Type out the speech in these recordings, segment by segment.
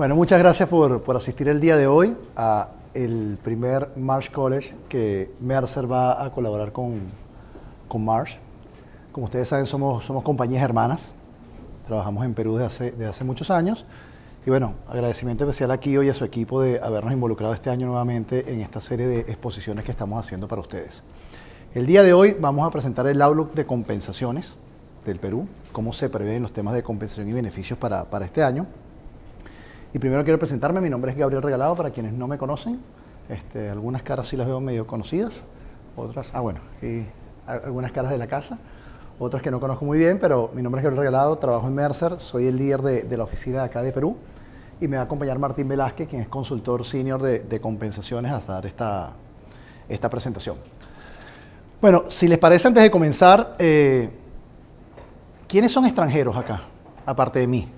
Bueno, muchas gracias por asistir el día de hoy a el primer Marsh College que Mercer va a colaborar con Marsh. Como ustedes saben, somos compañías hermanas. Trabajamos en Perú desde hace muchos años. Y bueno, agradecimiento especial a Kio y a su equipo de habernos involucrado este año nuevamente en esta serie de exposiciones que estamos haciendo para ustedes. El día de hoy vamos a presentar el Outlook de compensaciones del Perú, cómo se prevén los temas de compensación y beneficios para este año. Y primero quiero presentarme, mi nombre es Gabriel Regalado, para quienes no me conocen. Algunas caras sí las veo medio conocidas, otras, y algunas caras de la casa, otras que no conozco muy bien, pero mi nombre es Gabriel Regalado, trabajo en Mercer, soy el líder de la oficina de acá de Perú, y me va a acompañar Martín Velázquez, quien es consultor senior de compensaciones, hasta dar esta presentación. Bueno, si les parece, antes de comenzar, ¿quiénes son extranjeros acá, aparte de mí?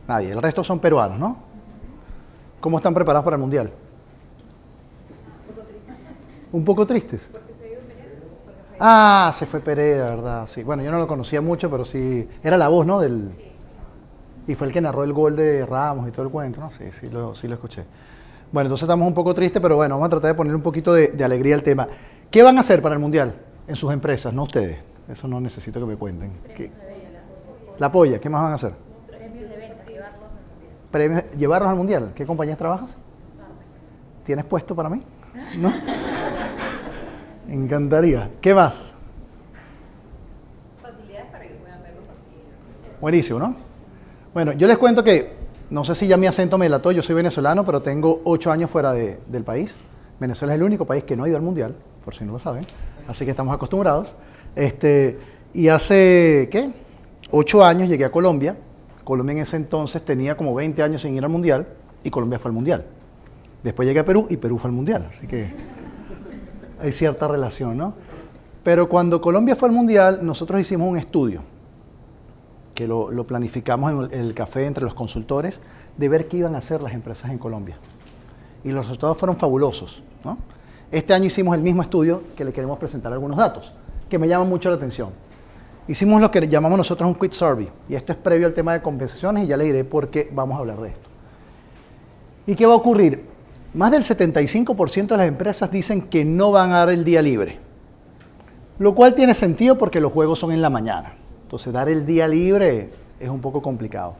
Nadie, el resto son peruanos, ¿no? ¿Cómo están preparados para el Mundial? Un poco tristes. Ah, se fue Pereda, ¿verdad? Sí. Bueno, yo no lo conocía mucho, pero sí. Era la voz, ¿no? Y fue el que narró el gol de Ramos y todo el cuento, ¿no? Sí lo escuché. Bueno, entonces estamos un poco tristes, pero bueno, vamos a tratar de poner un poquito de alegría al tema. ¿Qué van a hacer para el Mundial en sus empresas, no ustedes? Eso no necesito que me cuenten. La polla, ¿qué más van a hacer? Premios, llevarlos al Mundial. ¿Qué compañías trabajas? ¿Tienes puesto para mí? ¿No? Me encantaría. ¿Qué más? Facilidades para que puedan ver los partidos. Buenísimo, ¿no? Bueno, yo les cuento que, no sé si ya mi acento me delató, yo soy venezolano, pero tengo 8 años fuera del país. Venezuela es el único país que no ha ido al Mundial, por si no lo saben, así que estamos acostumbrados. Y hace, 8 años llegué a Colombia. Colombia en ese entonces tenía como 20 años sin ir al Mundial y Colombia fue al Mundial. Después llegué a Perú y Perú fue al Mundial, así que hay cierta relación, ¿no? Pero cuando Colombia fue al Mundial, nosotros hicimos un estudio que lo planificamos en el café entre los consultores de ver qué iban a hacer las empresas en Colombia. Y los resultados fueron fabulosos, ¿no? Este año hicimos el mismo estudio que le queremos presentar algunos datos que me llaman mucho la atención. Hicimos lo que llamamos nosotros un quick survey, y esto es previo al tema de compensaciones y ya le diré por qué vamos a hablar de esto. ¿Y qué va a ocurrir? Más del 75% de las empresas dicen que no van a dar el día libre, lo cual tiene sentido porque los juegos son en la mañana. Entonces dar el día libre es un poco complicado.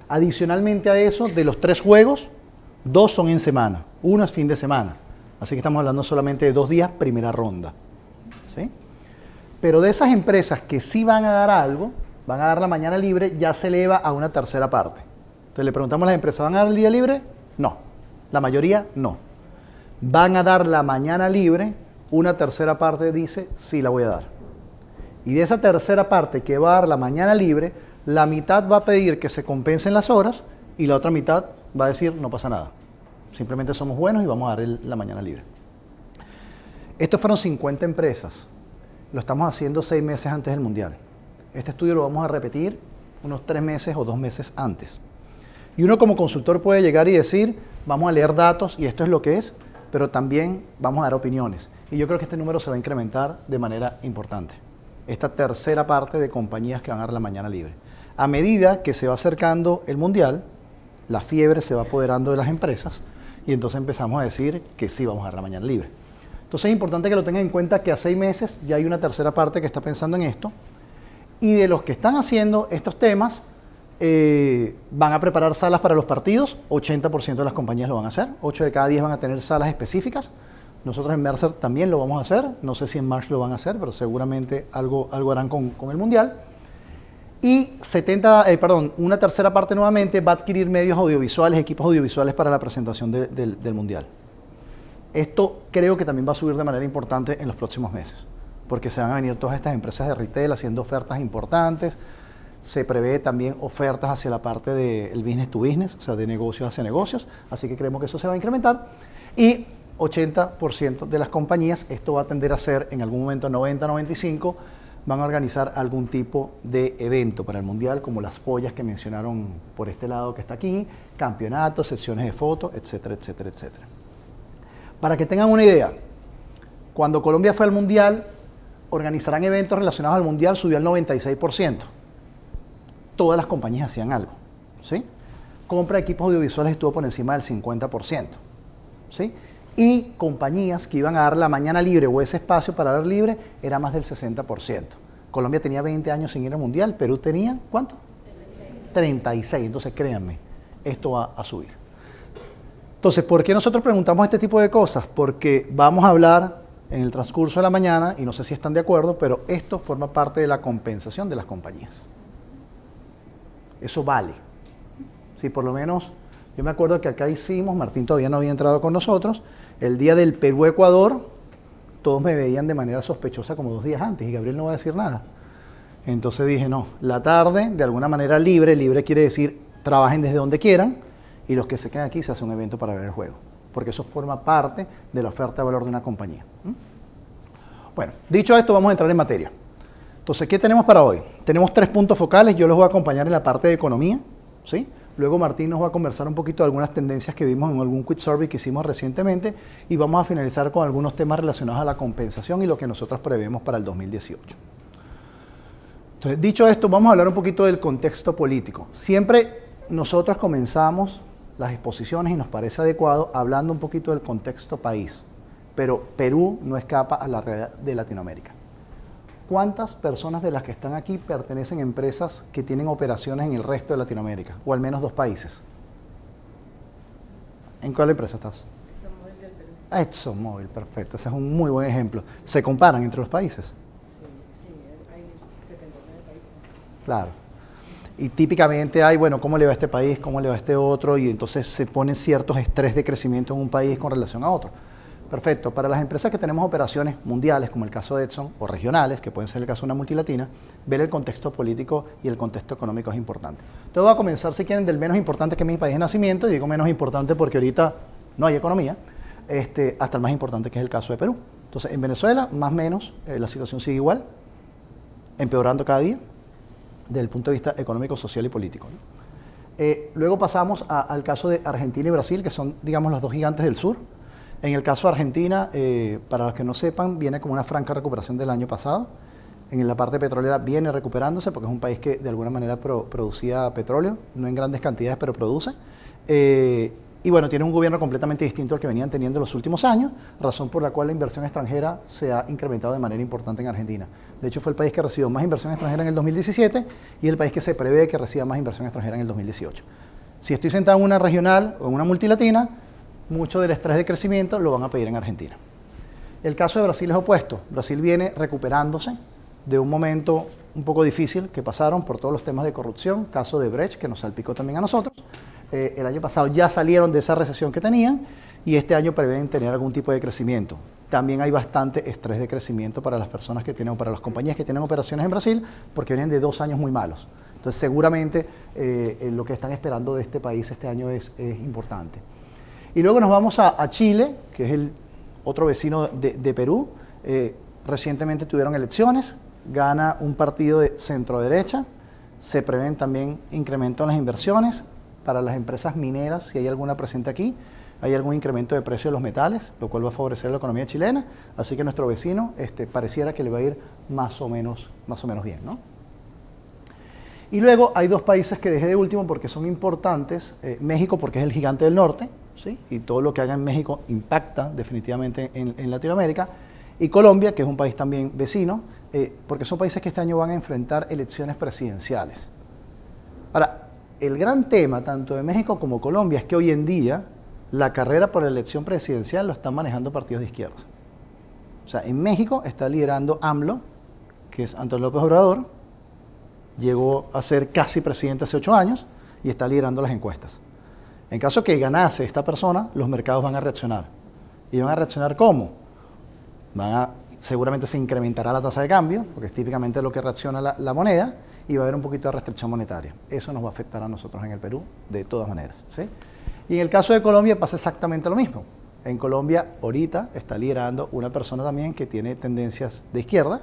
Adicionalmente a eso, de los 3 juegos, 2 son en semana, 1 es fin de semana. Así que estamos hablando solamente de 2 días, primera ronda. ¿Sí? Pero de esas empresas que sí van a dar algo, van a dar la mañana libre, ya se eleva a una tercera parte. Entonces le preguntamos a las empresas, ¿van a dar el día libre? No. La mayoría no. Van a dar la mañana libre, una tercera parte dice, sí la voy a dar. Y de esa tercera parte que va a dar la mañana libre, la mitad va a pedir que se compensen las horas y la otra mitad va a decir, no pasa nada. Simplemente somos buenos y vamos a dar la mañana libre. Estos fueron 50 empresas. Lo estamos haciendo 6 meses antes del Mundial. Este estudio lo vamos a repetir unos 3 meses o 2 meses antes. Y uno como consultor puede llegar y decir, vamos a leer datos y esto es lo que es, pero también vamos a dar opiniones. Y yo creo que este número se va a incrementar de manera importante. Esta tercera parte de compañías que van a dar la mañana libre. A medida que se va acercando el Mundial, la fiebre se va apoderando de las empresas y entonces empezamos a decir que sí vamos a dar la mañana libre. Entonces es importante que lo tengan en cuenta que a 6 meses ya hay una tercera parte que está pensando en esto. Y de los que están haciendo estos temas, van a preparar salas para los partidos. 80% de las compañías lo van a hacer. 8 de cada 10 van a tener salas específicas. Nosotros en Mercer también lo vamos a hacer. No sé si en Marsh lo van a hacer, pero seguramente algo harán con el Mundial. Y una tercera parte nuevamente va a adquirir medios audiovisuales, equipos audiovisuales para la presentación del Mundial. Esto creo que también va a subir de manera importante en los próximos meses, porque se van a venir todas estas empresas de retail haciendo ofertas importantes. Se prevé también ofertas hacia la parte del business to business, o sea, de negocios hacia negocios, así que creemos que eso se va a incrementar. Y 80% de las compañías, esto va a tender a ser en algún momento 90-95%, van a organizar algún tipo de evento para el Mundial, como las pollas que mencionaron por este lado que está aquí, campeonatos, sesiones de fotos, etcétera, etcétera, etcétera. Para que tengan una idea, cuando Colombia fue al Mundial, organizarán eventos relacionados al Mundial, subió al 96%. Todas las compañías hacían algo, ¿sí? compra de equipos audiovisuales estuvo por encima del 50%. ¿Sí? Y compañías que iban a dar la mañana libre o ese espacio para ver libre era más del 60%. Colombia tenía 20 años sin ir al Mundial, Perú tenía, ¿cuánto? 36. Entonces créanme, esto va a subir. Entonces, ¿por qué nosotros preguntamos este tipo de cosas? Porque vamos a hablar en el transcurso de la mañana, y no sé si están de acuerdo, pero esto forma parte de la compensación de las compañías. Eso vale. Si por lo menos, yo me acuerdo que acá hicimos, Martín todavía no había entrado con nosotros, el día del Perú-Ecuador, todos me veían de manera sospechosa como 2 días antes, y Gabriel no va a decir nada. Entonces dije, no, la tarde, de alguna manera libre quiere decir, trabajen desde donde quieran, y los que se quedan aquí se hace un evento para ver el juego, porque eso forma parte de la oferta de valor de una compañía. Bueno, dicho esto, vamos a entrar en materia. Entonces, ¿qué tenemos para hoy? Tenemos 3 puntos focales, yo los voy a acompañar en la parte de economía, ¿sí? Luego Martín nos va a conversar un poquito de algunas tendencias que vimos en algún quick survey que hicimos recientemente, y vamos a finalizar con algunos temas relacionados a la compensación y lo que nosotros prevemos para el 2018. Entonces, dicho esto, vamos a hablar un poquito del contexto político. Siempre nosotros comenzamos las exposiciones, y nos parece adecuado, hablando un poquito del contexto país, pero Perú no escapa a la realidad de Latinoamérica. ¿Cuántas personas de las que están aquí pertenecen a empresas que tienen operaciones en el resto de Latinoamérica, o al menos 2 países? ¿En cuál empresa estás? ExxonMobil del Perú. ExxonMobil, perfecto, ese es un muy buen ejemplo. ¿Se comparan entre los países? Sí, hay 79 países. Claro. Y típicamente hay, bueno, ¿cómo le va a este país? ¿Cómo le va a este otro? Y entonces se ponen ciertos estrés de crecimiento en un país con relación a otro. Perfecto. Para las empresas que tenemos operaciones mundiales, como el caso de Exxon, o regionales, que pueden ser el caso de una multilatina, ver el contexto político y el contexto económico es importante. Entonces voy a comenzar, si quieren, del menos importante, que es mi país de nacimiento, y digo menos importante porque ahorita no hay economía, hasta el más importante, que es el caso de Perú. Entonces, en Venezuela, más o menos, la situación sigue igual, empeorando cada día, desde el punto de vista económico, social y político, ¿no? Luego pasamos al caso de Argentina y Brasil, que son, digamos, los 2 gigantes del sur. En el caso de Argentina, para los que no sepan, viene como una franca recuperación del año pasado. En la parte petrolera viene recuperándose, porque es un país que de alguna manera producía petróleo, no en grandes cantidades, pero produce. Y bueno, tiene un gobierno completamente distinto al que venían teniendo en los últimos años, razón por la cual la inversión extranjera se ha incrementado de manera importante en Argentina. De hecho, fue el país que recibió más inversión extranjera en el 2017 y el país que se prevé que reciba más inversión extranjera en el 2018. Si estoy sentado en una regional o en una multilatina, mucho del estrés de crecimiento lo van a pedir en Argentina. El caso de Brasil es opuesto. Brasil viene recuperándose de un momento un poco difícil que pasaron por todos los temas de corrupción, caso de Brecht, que nos salpicó también a nosotros. El año pasado ya salieron de esa recesión que tenían y este año prevén tener algún tipo de crecimiento. También hay bastante estrés de crecimiento para las personas que tienen, para las compañías que tienen operaciones en Brasil, porque vienen de 2 años muy malos. Entonces, seguramente lo que están esperando de este país este año es importante. Y luego nos vamos a Chile, que es el otro vecino de Perú. Recientemente tuvieron elecciones, gana un partido de centro-derecha, se prevén también incremento en las inversiones. Para las empresas mineras, si hay alguna presente aquí, hay algún incremento de precio de los metales, lo cual va a favorecer la economía chilena, así que nuestro vecino pareciera que le va a ir más o menos bien, ¿no? Y luego hay 2 países que dejé de último porque son importantes. México, porque es el gigante del norte, ¿sí? Y todo lo que haga en México impacta definitivamente en Latinoamérica. Y Colombia, que es un país también vecino, porque son países que este año van a enfrentar elecciones presidenciales. Ahora, el gran tema tanto de México como Colombia es que hoy en día la carrera por la elección presidencial lo están manejando partidos de izquierda. O sea, en México está liderando AMLO, que es Antonio López Obrador, llegó a ser casi presidente hace 8 años y está liderando las encuestas. En caso que ganase esta persona, los mercados van a reaccionar. ¿Y van a reaccionar cómo? Seguramente se incrementará la tasa de cambio, porque es típicamente lo que reacciona la moneda, y va a haber un poquito de restricción monetaria. Eso nos va a afectar a nosotros en el Perú de todas maneras, ¿sí? Y en el caso de Colombia pasa exactamente lo mismo. En Colombia ahorita está liderando una persona también que tiene tendencias de izquierda.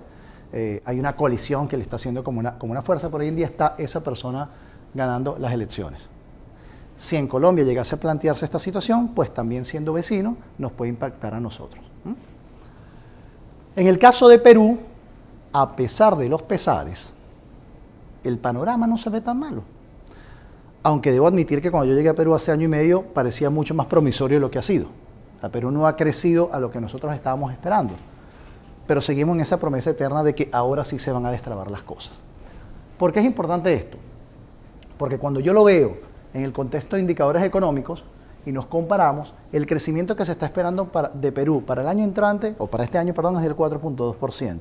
Hay una coalición que le está haciendo como una fuerza, pero hoy en día está esa persona ganando las elecciones. Si en Colombia llegase a plantearse esta situación, pues también siendo vecino nos puede impactar a nosotros. En el caso de Perú, a pesar de los pesares, el panorama no se ve tan malo. aunque debo admitir que cuando yo llegué a Perú hace año y medio parecía mucho más promisorio de lo que ha sido. O sea, Perú no ha crecido a lo que nosotros estábamos esperando, pero seguimos en esa promesa eterna de que ahora sí se van a destrabar las cosas. ¿Por qué es importante esto? Porque cuando yo lo veo en el contexto de indicadores económicos y nos comparamos, el crecimiento que se está esperando de Perú para el año entrante, o para este año, perdón, es del 4.2%,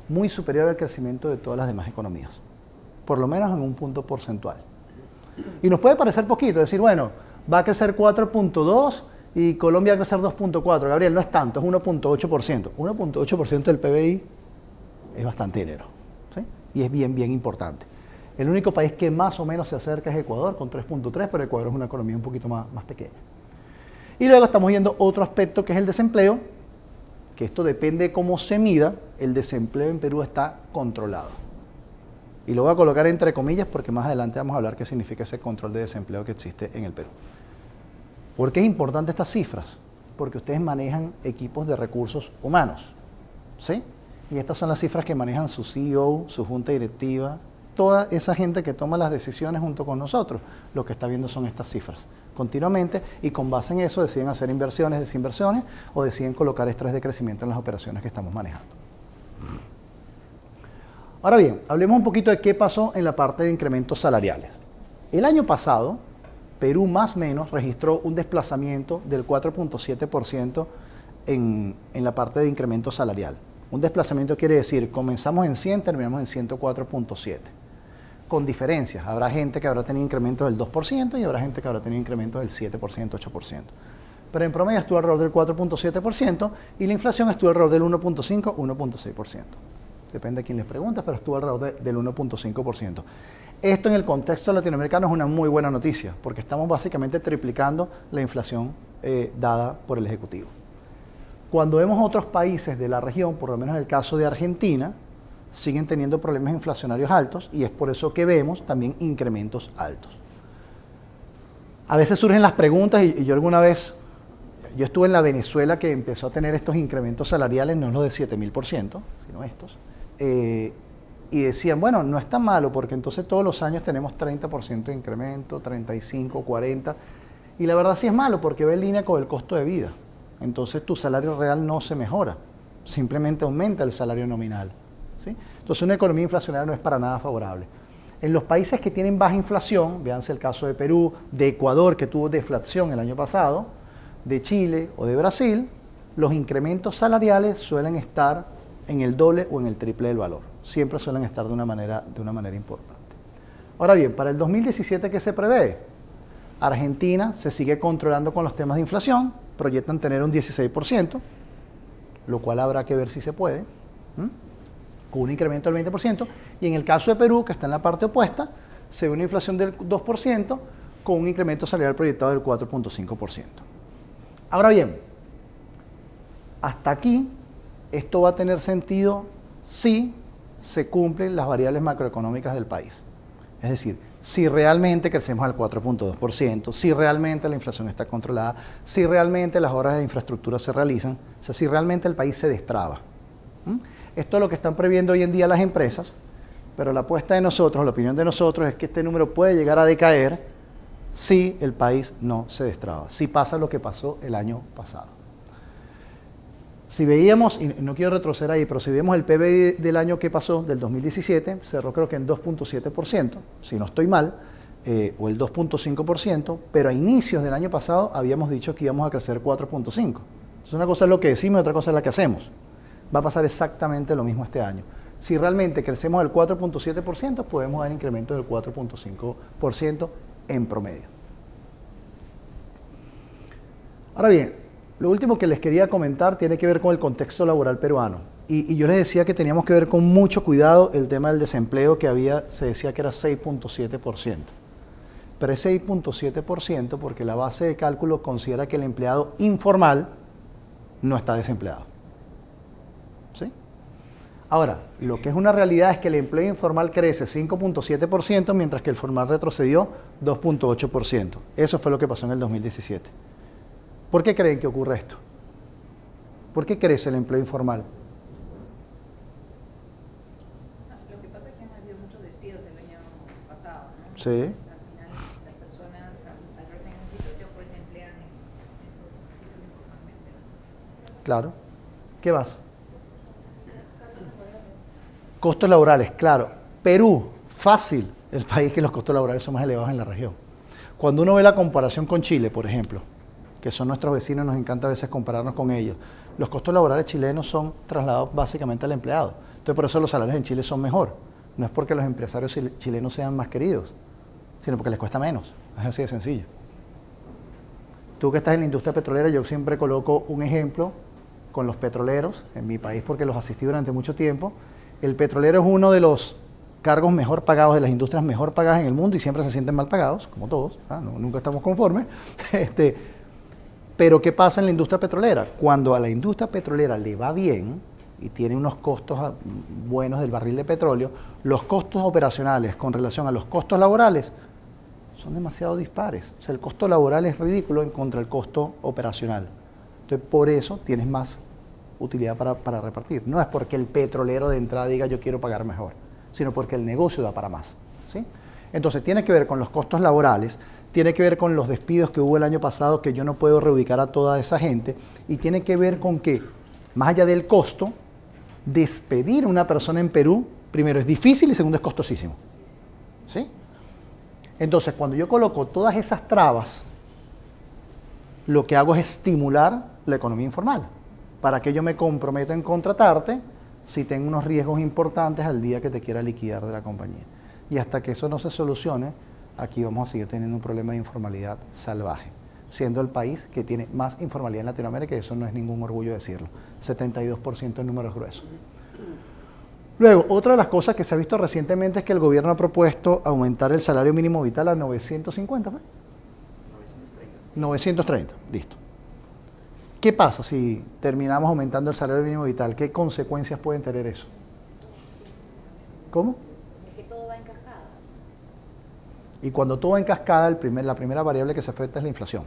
muy superior al crecimiento de todas las demás economías, por lo menos en un punto porcentual. Y nos puede parecer poquito, decir, bueno, va a crecer 4.2 y Colombia va a crecer 2.4. Gabriel, no es tanto, es 1.8%. 1.8% del PBI es bastante dinero, ¿sí? Y es bien, bien importante. El único país que más o menos se acerca es Ecuador, con 3.3, pero Ecuador es una economía un poquito más pequeña. Y luego estamos viendo otro aspecto que es el desempleo, que esto depende de cómo se mida. El desempleo en Perú está controlado. Y lo voy a colocar entre comillas porque más adelante vamos a hablar qué significa ese control de desempleo que existe en el Perú. ¿Por qué es importante estas cifras? Porque ustedes manejan equipos de recursos humanos, ¿sí? Y estas son las cifras que manejan su CEO, su junta directiva, toda esa gente que toma las decisiones junto con nosotros. Lo que está viendo son estas cifras continuamente y con base en eso deciden hacer inversiones, desinversiones o deciden colocar estrés de crecimiento en las operaciones que estamos manejando. Ahora bien, hablemos un poquito de qué pasó en la parte de incrementos salariales. El año pasado, Perú más o menos registró un desplazamiento del 4.7% en la parte de incremento salarial. Un desplazamiento quiere decir, comenzamos en 100, terminamos en 104.7. Con diferencias, habrá gente que habrá tenido incrementos del 2% y habrá gente que habrá tenido incrementos del 7%, 8%. Pero en promedio estuvo alrededor del 4.7% y la inflación estuvo alrededor del 1.5, 1.6%. Depende de quién les pregunte, pero estuvo alrededor del 1.5%. Esto en el contexto latinoamericano es una muy buena noticia, porque estamos básicamente triplicando la inflación dada por el Ejecutivo. Cuando vemos otros países de la región, por lo menos el caso de Argentina, siguen teniendo problemas inflacionarios altos y es por eso que vemos también incrementos altos. A veces surgen las preguntas y yo alguna vez, yo estuve en la Venezuela que empezó a tener estos incrementos salariales, no los de 7.000%, sino estos, y decían, bueno, no es tan malo porque entonces todos los años tenemos 30% de incremento, 35, 40, y la verdad sí es malo porque va en línea con el costo de vida. Entonces tu salario real no se mejora, simplemente aumenta el salario nominal, ¿sí? Entonces una economía inflacionaria no es para nada favorable. En los países que tienen baja inflación, véanse el caso de Perú, de Ecuador que tuvo deflación el año pasado, de Chile o de Brasil, los incrementos salariales suelen estar en el doble o en el triple del valor. Siempre suelen estar de una manera importante. Ahora bien, para el 2017, ¿qué se prevé? Argentina se sigue controlando con los temas de inflación, proyectan tener un 16%, lo cual habrá que ver si se puede, con un incremento del 20%, y en el caso de Perú, que está en la parte opuesta, se ve una inflación del 2% con un incremento salarial proyectado del 4.5%. Ahora bien, hasta aquí, esto va a tener sentido si se cumplen las variables macroeconómicas del país. Es decir, si realmente crecemos al 4.2%, si realmente la inflación está controlada, si realmente las obras de infraestructura se realizan, o sea, si realmente el país se destraba. Esto es lo que están previendo hoy en día las empresas, pero la apuesta de nosotros, la opinión de nosotros es que este número puede llegar a decaer si el país no se destraba, si pasa lo que pasó el año pasado. Si veíamos, y no quiero retroceder ahí, pero si vemos el PBI del año que pasó, del 2017, cerró creo que en 2.7%, si no estoy mal, o el 2.5%, pero a inicios del año pasado habíamos dicho que íbamos a crecer 4.5%. Entonces una cosa es lo que decimos y otra cosa es la que hacemos. Va a pasar exactamente lo mismo este año. Si realmente crecemos el 4.7%, podemos dar incremento del 4.5% en promedio. Ahora bien, lo último que les quería comentar tiene que ver con el contexto laboral peruano. Y yo les decía que teníamos que ver con mucho cuidado el tema del desempleo que se decía que era 6.7%. Pero es 6.7% porque la base de cálculo considera que el empleado informal no está desempleado. ¿Sí? Ahora, lo que es una realidad es que el empleo informal crece 5.7%, mientras que el formal retrocedió 2.8%. Eso fue lo que pasó en el 2017. ¿Por qué creen que ocurre esto? ¿Por qué crece el empleo informal? Lo que pasa es que han habido muchos despidos el año pasado, ¿no? Sí. Entonces, al final las Claro. ¿Qué más? Costos laborales, claro. Perú, fácil, el país que los costos laborales son más elevados en la región. Cuando uno ve la comparación con Chile, por ejemplo, que son nuestros vecinos, nos encanta a veces compararnos con ellos, los costos laborales chilenos son trasladados básicamente al empleado. Entonces, por eso los salarios en Chile son mejor. No es porque los empresarios chilenos sean más queridos, sino porque les cuesta menos. Es así de sencillo. Tú que estás en la industria petrolera, yo siempre coloco un ejemplo con los petroleros en mi país porque los asistí durante mucho tiempo. El petrolero es uno de los cargos mejor pagados, de las industrias mejor pagadas en el mundo y siempre se sienten mal pagados, como todos, nunca estamos conformes. Pero ¿qué pasa en la industria petrolera? Cuando a la industria petrolera le va bien y tiene unos costos buenos del barril de petróleo, los costos operacionales con relación a los costos laborales son demasiado dispares. O sea, el costo laboral es ridículo en contra del costo operacional. Entonces, por eso tienes más utilidad para repartir. No es porque el petrolero de entrada diga yo quiero pagar mejor, sino porque el negocio da para más, ¿sí? Entonces, tiene que ver con los costos laborales, tiene que ver con los despidos que hubo el año pasado, que yo no puedo reubicar a toda esa gente, y tiene que ver con que, más allá del costo, despedir a una persona en Perú, primero es difícil y segundo es costosísimo, ¿sí? Entonces, cuando yo coloco todas esas trabas, lo que hago es estimular la economía informal, para que yo me comprometa en contratarte si tengo unos riesgos importantes al día que te quiera liquidar de la compañía. Y hasta que eso no se solucione, aquí vamos a seguir teniendo un problema de informalidad salvaje, siendo el país que tiene más informalidad en Latinoamérica, y eso no es ningún orgullo decirlo, 72% en números gruesos. Luego, otra de las cosas que se ha visto recientemente es que el gobierno ha propuesto aumentar el salario mínimo vital a 950, ¿no? 930, listo. ¿Qué pasa si terminamos aumentando el salario mínimo vital? ¿Qué consecuencias pueden tener eso? ¿Cómo? Es que todo va en cascada. Y cuando todo va en cascada, la primera variable que se afecta es la inflación.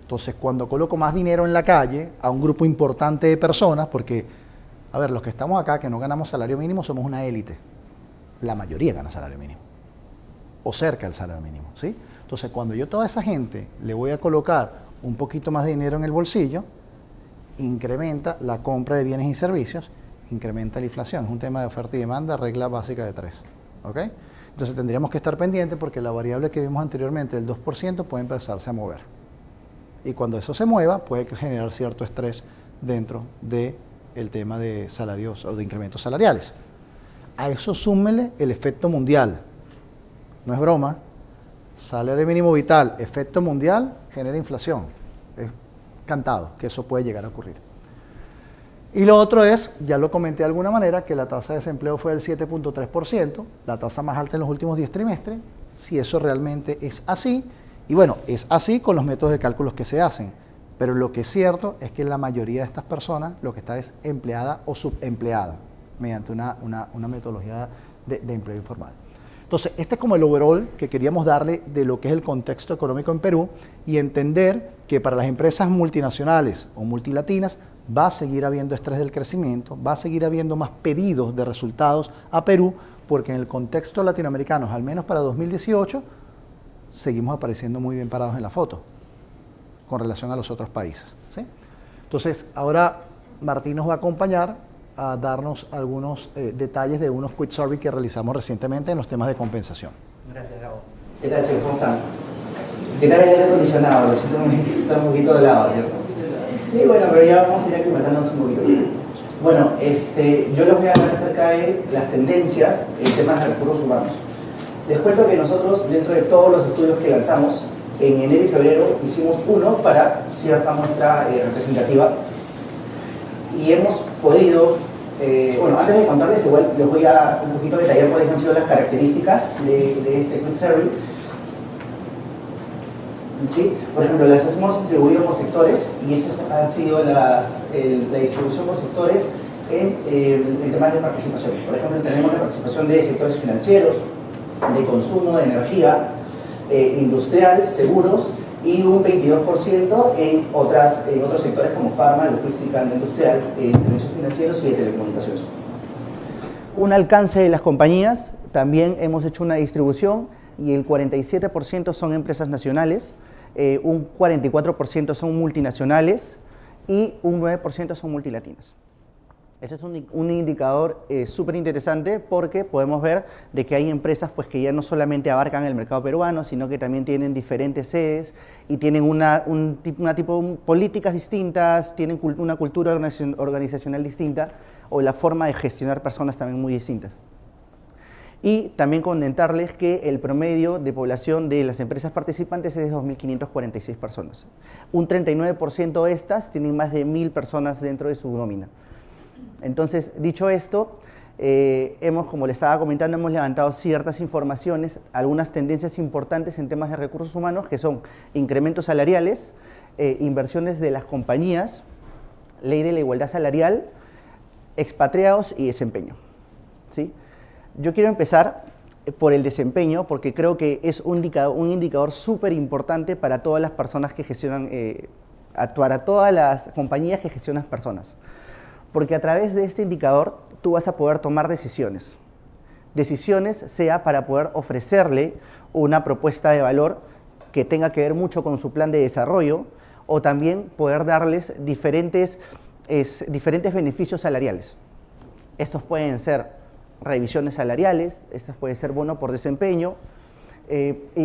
Entonces, cuando coloco más dinero en la calle a un grupo importante de personas, porque, a ver, los que estamos acá, que no ganamos salario mínimo, somos una élite. La mayoría gana salario mínimo. O cerca del salario mínimo, ¿sí? Entonces, cuando yo a toda esa gente le voy a colocar un poquito más de dinero en el bolsillo, incrementa la compra de bienes y servicios, incrementa la inflación. Es un tema de oferta y demanda, regla básica de 3. ¿Ok? Entonces tendríamos que estar pendientes porque la variable que vimos anteriormente, el 2%, puede empezarse a mover. Y cuando eso se mueva, puede generar cierto estrés dentro del tema de salarios o de incrementos salariales. A eso súmele el efecto mundial. No es broma. Salario mínimo vital, efecto mundial, genera inflación. Es cantado que eso puede llegar a ocurrir. Y lo otro es, ya lo comenté de alguna manera, que la tasa de desempleo fue del 7.3%, la tasa más alta en los últimos 10 trimestres, si eso realmente es así. Y bueno, es así con los métodos de cálculos que se hacen. Pero lo que es cierto es que la mayoría de estas personas lo que está es empleada o subempleada, mediante una metodología de empleo informal. Entonces, este es como el overall que queríamos darle de lo que es el contexto económico en Perú y entender que para las empresas multinacionales o multilatinas va a seguir habiendo estrés del crecimiento, va a seguir habiendo más pedidos de resultados a Perú, porque en el contexto latinoamericano, al menos para 2018, seguimos apareciendo muy bien parados en la foto con relación a los otros países, ¿sí? Entonces, ahora Martín nos va a acompañar a darnos algunos detalles de unos quick survey que realizamos recientemente en los temas de compensación. Gracias, Gabo. ¿Qué tal, señor Fonsan? ¿Qué tal el aire acondicionado? Lo siento está un poquito de lado, ¿cierto? Sí, bueno, pero ya vamos a ir aclimatándonos un poquito. Bueno, yo les voy a hablar acerca de las tendencias en temas de recursos humanos. Les cuento que nosotros, dentro de todos los estudios que lanzamos, en enero y febrero hicimos uno para cierta muestra representativa y hemos podido, bueno, antes de contarles, igual les voy a un poquito detallar cuáles han sido las características de este quick survey. ¿Sí? Por ejemplo, las hemos distribuido por sectores y esas han sido la distribución por sectores en temas de participación. Por ejemplo, tenemos la participación de sectores financieros, de consumo, de energía, industrial, seguros y un 22% en otros sectores como farma, logística no industrial, servicios financieros y de telecomunicaciones. Un alcance de las compañías, también hemos hecho una distribución y el 47% son empresas nacionales, un 44% son multinacionales, y un 9% son multilatinas. Este es un indicador súper interesante porque podemos ver de que hay empresas pues, que ya no solamente abarcan el mercado peruano, sino que también tienen diferentes sedes y tienen políticas distintas, tienen una cultura organizacional distinta o la forma de gestionar personas también muy distintas. Y también comentarles que el promedio de población de las empresas participantes es de 2.546 personas. Un 39% de estas tienen más de 1.000 personas dentro de su nómina. Entonces, dicho esto, como les estaba comentando, hemos levantado ciertas informaciones, algunas tendencias importantes en temas de recursos humanos, que son incrementos salariales, inversiones de las compañías, ley de la igualdad salarial, expatriados y desempeño. ¿Sí? Yo quiero empezar por el desempeño, porque creo que es un indicador súper importante para todas las personas que gestionan, para todas las compañías que gestionan personas. Porque a través de este indicador tú vas a poder tomar decisiones. Decisiones sea para poder ofrecerle una propuesta de valor que tenga que ver mucho con su plan de desarrollo o también poder darles diferentes beneficios salariales. Estos pueden ser revisiones salariales, estos pueden ser bono por desempeño,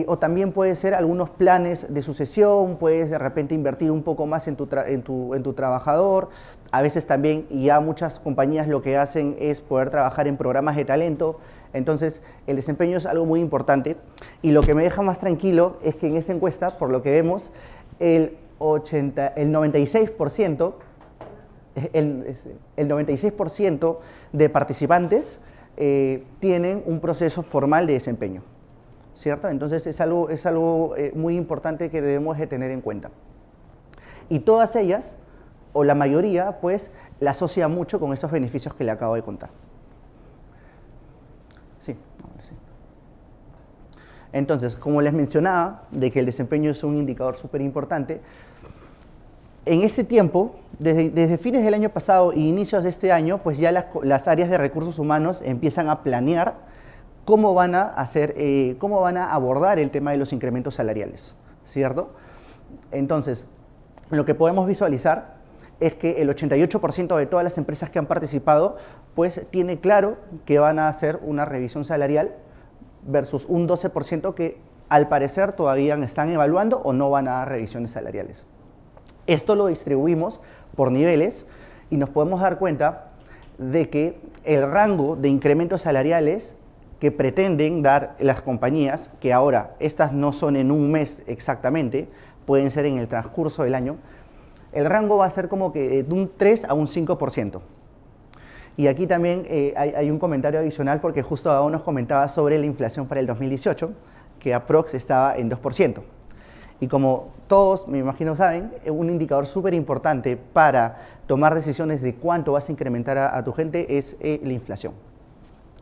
o también puede ser algunos planes de sucesión, puedes de repente invertir un poco más en tu trabajador. A veces también, y ya muchas compañías lo que hacen es poder trabajar en programas de talento. Entonces, el desempeño es algo muy importante. Y lo que me deja más tranquilo es que en esta encuesta, por lo que vemos, el 96% de participantes tienen un proceso formal de desempeño, ¿cierto? Entonces es algo muy importante que debemos de tener en cuenta. Y todas ellas, o la mayoría, pues, la asocia mucho con estos beneficios que le acabo de contar. Sí, ahora sí. Entonces, como les mencionaba, de que el desempeño es un indicador súper importante, en este tiempo, desde fines del año pasado e inicios de este año, pues ya las áreas de recursos humanos empiezan a planear cómo van a abordar el tema de los incrementos salariales, ¿cierto? Entonces, lo que podemos visualizar es que el 88% de todas las empresas que han participado, pues tiene claro que van a hacer una revisión salarial versus un 12% que al parecer todavía están evaluando o no van a dar revisiones salariales. Esto lo distribuimos por niveles y nos podemos dar cuenta de que el rango de incrementos salariales que pretenden dar las compañías, que ahora estas no son en un mes exactamente, pueden ser en el transcurso del año, el rango va a ser como que de un 3 a un 5%. Y aquí también hay un comentario adicional porque justo ahora nos comentaba sobre la inflación para el 2018, que aprox estaba en 2%. Y como todos, me imagino, saben, un indicador súper importante para tomar decisiones de cuánto vas a incrementar a tu gente es la inflación.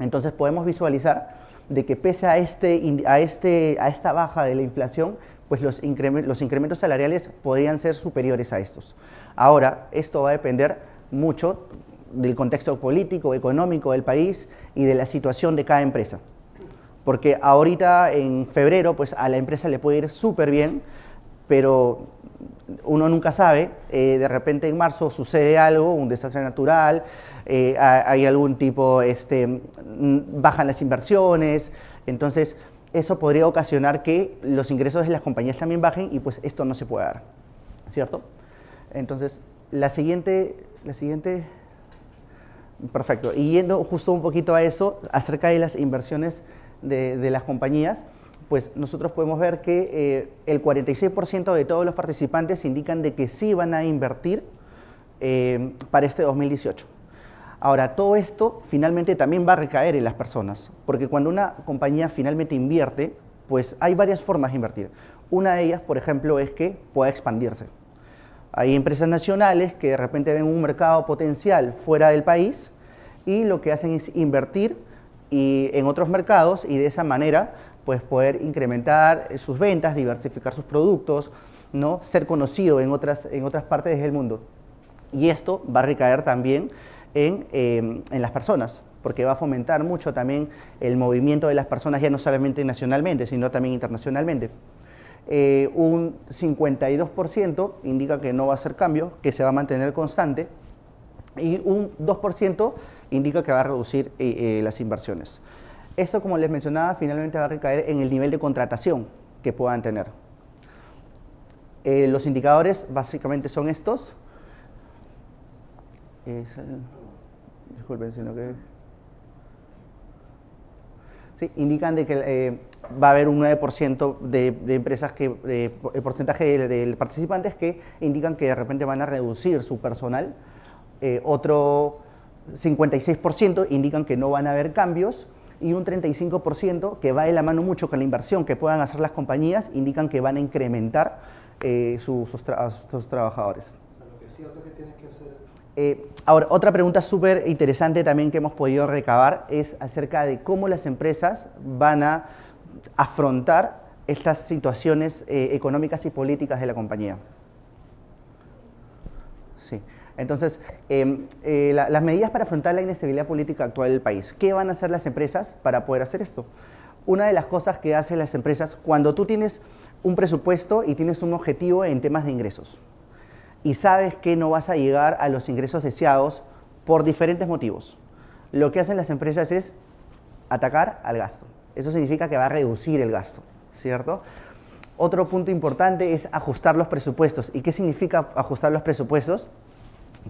Entonces podemos visualizar de que pese a esta baja de la inflación, pues los incrementos salariales podrían ser superiores a estos. Ahora, esto va a depender mucho del contexto político, económico del país y de la situación de cada empresa. Porque ahorita en febrero pues a la empresa le puede ir súper bien, pero uno nunca sabe, de repente en marzo sucede algo, un desastre natural, hay algún tipo, bajan las inversiones, entonces eso podría ocasionar que los ingresos de las compañías también bajen y pues esto no se puede dar, ¿cierto? Entonces, la siguiente, perfecto, y yendo justo un poquito a eso, acerca de las inversiones de las compañías, pues nosotros podemos ver que el 46% de todos los participantes indican de que sí van a invertir para este 2018. Ahora, todo esto finalmente también va a recaer en las personas, porque cuando una compañía finalmente invierte, pues hay varias formas de invertir. Una de ellas, por ejemplo, es que pueda expandirse. Hay empresas nacionales que de repente ven un mercado potencial fuera del país y lo que hacen es invertir en otros mercados y de esa manera pues poder incrementar sus ventas, diversificar sus productos, ¿no? Ser conocido en otras partes del mundo. Y esto va a recaer también en las personas, porque va a fomentar mucho también el movimiento de las personas, ya no solamente nacionalmente, sino también internacionalmente. un 52% indica que no va a hacer cambio, que se va a mantener constante, y un 2% indica que va a reducir las inversiones. Esto, como les mencionaba, finalmente va a recaer en el nivel de contratación que puedan tener. Los indicadores básicamente son estos. Disculpen, sino que... Sí, indican de que va a haber un 9% de empresas que, el porcentaje de participantes que indican que de repente van a reducir su personal. Otro 56% indican que no van a haber cambios y un 35% que va de la mano mucho con la inversión que puedan hacer las compañías, indican que van a incrementar sus trabajadores. O sea, lo que es cierto es que tienes que hacer... Ahora, otra pregunta súper interesante también que hemos podido recabar es acerca de cómo las empresas van a afrontar estas situaciones económicas y políticas de la compañía. Sí. Entonces, las medidas para afrontar la inestabilidad política actual del país. ¿Qué van a hacer las empresas para poder hacer esto? Una de las cosas que hacen las empresas, cuando tú tienes un presupuesto y tienes un objetivo en temas de ingresos, y sabes que no vas a llegar a los ingresos deseados por diferentes motivos, lo que hacen las empresas es atacar al gasto. Eso significa que va a reducir el gasto, ¿cierto? Otro punto importante es ajustar los presupuestos. ¿Y qué significa ajustar los presupuestos?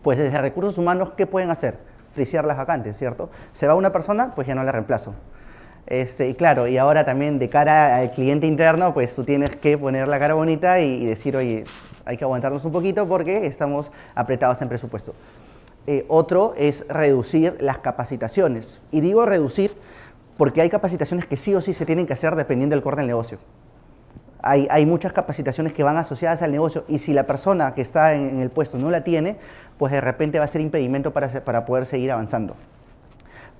Pues desde recursos humanos, ¿qué pueden hacer? Frisear las vacantes, ¿cierto? Se va una persona, pues ya no la reemplazo. Y claro, y ahora también de cara al cliente interno, pues tú tienes que poner la cara bonita y decir, oye, hay que aguantarnos un poquito porque estamos apretados en presupuesto. Otro es reducir las capacitaciones. Y digo reducir porque hay capacitaciones que sí o sí se tienen que hacer dependiendo del corte del negocio. Hay muchas capacitaciones que van asociadas al negocio y si la persona que está en el puesto no la tiene, pues de repente va a ser impedimento para poder seguir avanzando.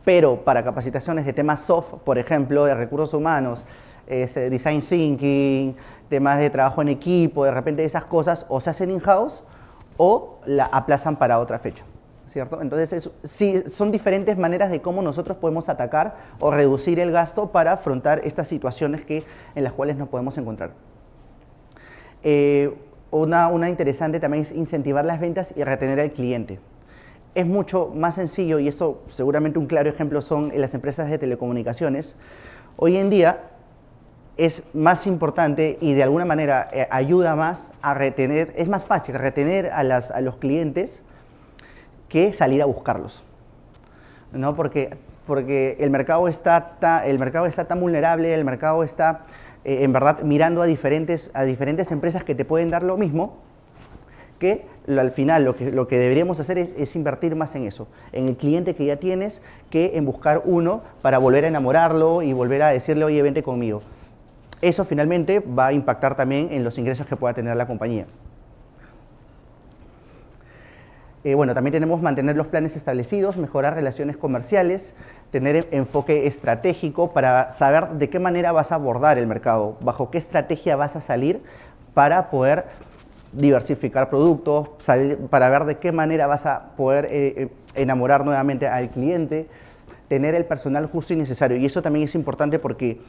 Pero para capacitaciones de temas soft, por ejemplo, de recursos humanos, design thinking, temas de trabajo en equipo, de repente esas cosas o se hacen in-house o la aplazan para otra fecha, ¿cierto? Entonces, sí, son diferentes maneras de cómo nosotros podemos atacar o reducir el gasto para afrontar estas situaciones en las cuales nos podemos encontrar. Una interesante también es incentivar las ventas y retener al cliente. Es mucho más sencillo, y esto seguramente un claro ejemplo son las empresas de telecomunicaciones. Hoy en día es más importante y de alguna manera ayuda más a retener, es más fácil retener a los clientes que salir a buscarlos, ¿no? Porque el mercado está tan vulnerable, el mercado está en verdad mirando a diferentes empresas que te pueden dar lo mismo, que al final lo que deberíamos hacer es invertir más en eso, en el cliente que ya tienes, que en buscar uno para volver a enamorarlo y volver a decirle, oye, vente conmigo. Eso finalmente va a impactar también en los ingresos que pueda tener la compañía. Bueno, también tenemos mantener los planes establecidos, mejorar relaciones comerciales, tener enfoque estratégico para saber de qué manera vas a abordar el mercado, bajo qué estrategia vas a salir para poder diversificar productos, para ver de qué manera vas a poder enamorar nuevamente al cliente, tener el personal justo y necesario. Y eso también es importante porque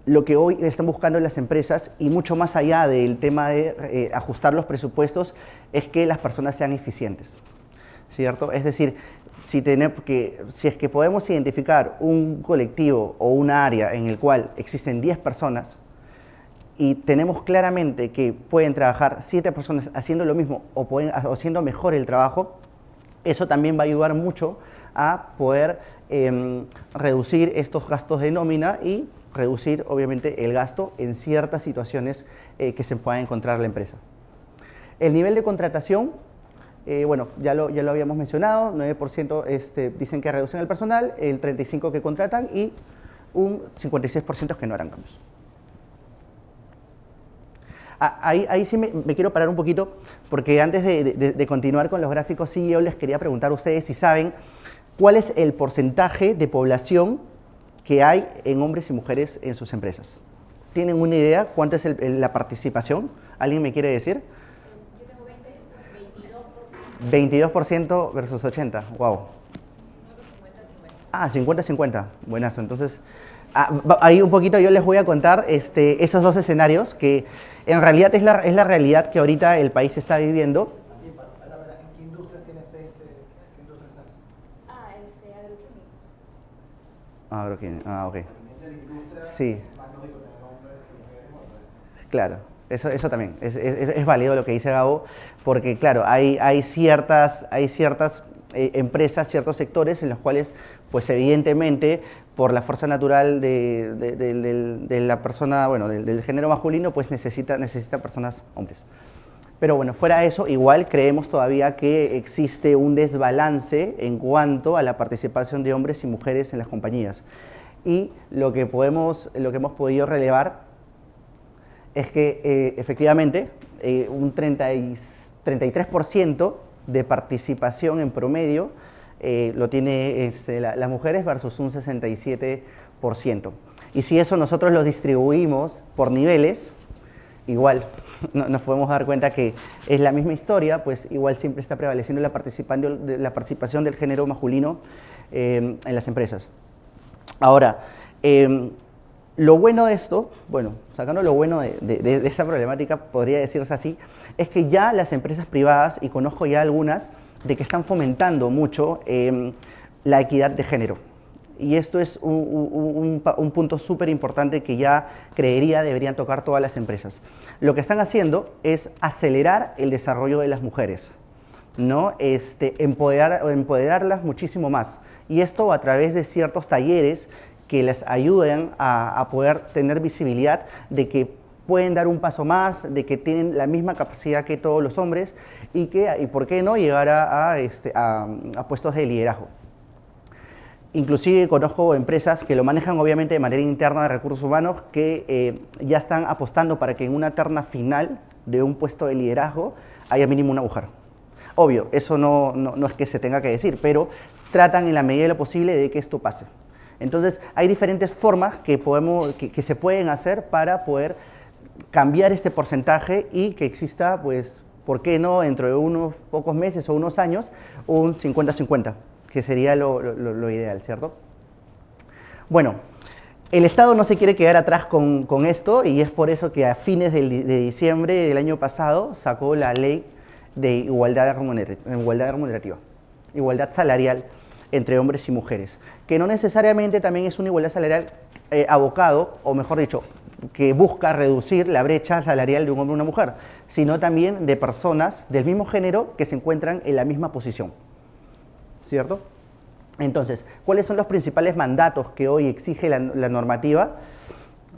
lo que hoy están buscando las empresas, y mucho más allá del tema de ajustar los presupuestos, es que las personas sean eficientes, ¿cierto? Es decir, si es que podemos identificar un colectivo o una área en el cual existen 10 personas, y tenemos claramente que pueden trabajar 7 personas haciendo lo mismo o haciendo mejor el trabajo, eso también va a ayudar mucho a poder reducir estos gastos de nómina y reducir obviamente el gasto en ciertas situaciones que se pueda encontrar la empresa. El nivel de contratación, bueno, ya lo habíamos mencionado, 9% dicen que reducen el personal, el 35% que contratan y un 56% que no harán cambios. Ahí sí me quiero parar un poquito, porque antes de continuar con los gráficos, sí yo les quería preguntar a ustedes si saben cuál es el porcentaje de población que hay en hombres y mujeres en sus empresas. ¿Tienen una idea cuánto es la participación? ¿Alguien me quiere decir? Yo tengo 22%. 22% versus 80%, wow. Ah, 50-50. Buenazo. Entonces, ahí un poquito yo les voy a contar esos dos escenarios que en realidad es la realidad que ahorita el país está viviendo. ¿En qué industria tienes experiencia? ¿Qué industria estás? Agroquímicos. Ok. Realmente la industria Sí. es más lógico tener hombres que mujeres, ¿no? Claro, eso también, es válido lo que dice Gabo, porque claro, hay ciertas empresas, ciertos sectores en los cuales, pues evidentemente, por la fuerza natural de la persona, bueno, del género masculino, pues necesita personas hombres. Pero bueno, fuera de eso, igual creemos todavía que existe un desbalance en cuanto a la participación de hombres y mujeres en las compañías. Y lo que hemos podido relevar es que efectivamente un 33% de participación en promedio lo tiene las mujeres versus un 67%. Y si eso nosotros lo distribuimos por niveles, igual nos podemos dar cuenta que es la misma historia, pues igual siempre está prevaleciendo la participación del género masculino en las empresas. Ahora, lo bueno de esto, bueno, sacando lo bueno de esta problemática, podría decirse así, es que ya las empresas privadas, y conozco ya algunas, de que están fomentando mucho la equidad de género. Y esto es un punto súper importante que ya creería deberían tocar todas las empresas. Lo que están haciendo es acelerar el desarrollo de las mujeres, ¿no? Empoderarlas muchísimo más. Y esto a través de ciertos talleres que les ayuden a poder tener visibilidad de que pueden dar un paso más, de que tienen la misma capacidad que todos los hombres y por qué no llegar a puestos de liderazgo. Inclusive conozco empresas que lo manejan obviamente de manera interna de recursos humanos que ya están apostando para que en una terna final de un puesto de liderazgo haya mínimo una mujer. Obvio, eso no es que se tenga que decir, pero tratan en la medida de lo posible de que esto pase. Entonces, hay diferentes formas que se pueden hacer para poder cambiar este porcentaje y que exista, pues, ¿por qué no, dentro de unos pocos meses o unos años, un 50-50, que sería lo ideal, ¿cierto? Bueno, el Estado no se quiere quedar atrás con esto y es por eso que a fines de diciembre del año pasado sacó la ley de igualdad remunerativa, igualdad salarial entre hombres y mujeres, que no necesariamente también es una igualdad salarial abocado, o mejor dicho, que busca reducir la brecha salarial de un hombre y una mujer, sino también de personas del mismo género que se encuentran en la misma posición, ¿cierto? Entonces, ¿cuáles son los principales mandatos que hoy exige la normativa?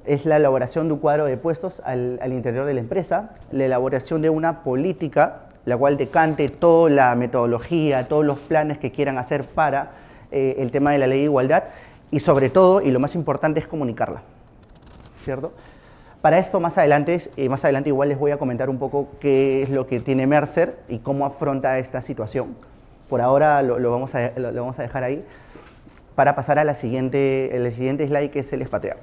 Es la elaboración de un cuadro de puestos al interior de la empresa, la elaboración de una política, la cual decante toda la metodología, todos los planes que quieran hacer para el tema de la ley de igualdad y sobre todo, y lo más importante, es comunicarla, ¿cierto? Para esto más adelante igual les voy a comentar un poco qué es lo que tiene Mercer y cómo afronta esta situación. Por ahora lo vamos a dejar ahí para pasar a el siguiente slide, que es el expatriado.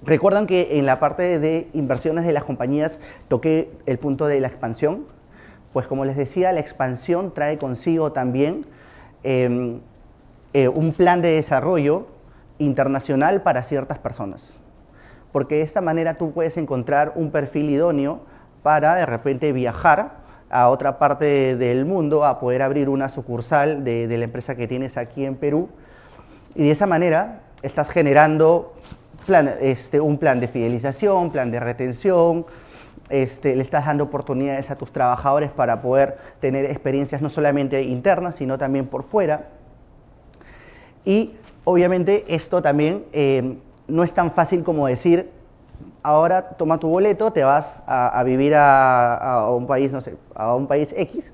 Recuerdan que en la parte de inversiones de las compañías toqué el punto de la expansión. Pues como les decía, la expansión trae consigo también un plan de desarrollo internacional para ciertas personas. Porque de esta manera tú puedes encontrar un perfil idóneo para de repente viajar a otra parte del mundo, a poder abrir una sucursal de la empresa que tienes aquí en Perú. Y de esa manera estás generando un plan de fidelización, plan de retención, le estás dando oportunidades a tus trabajadores para poder tener experiencias no solamente internas, sino también por fuera. Y obviamente esto también no es tan fácil como decir, ahora toma tu boleto, te vas a vivir a un país, no sé, a un país X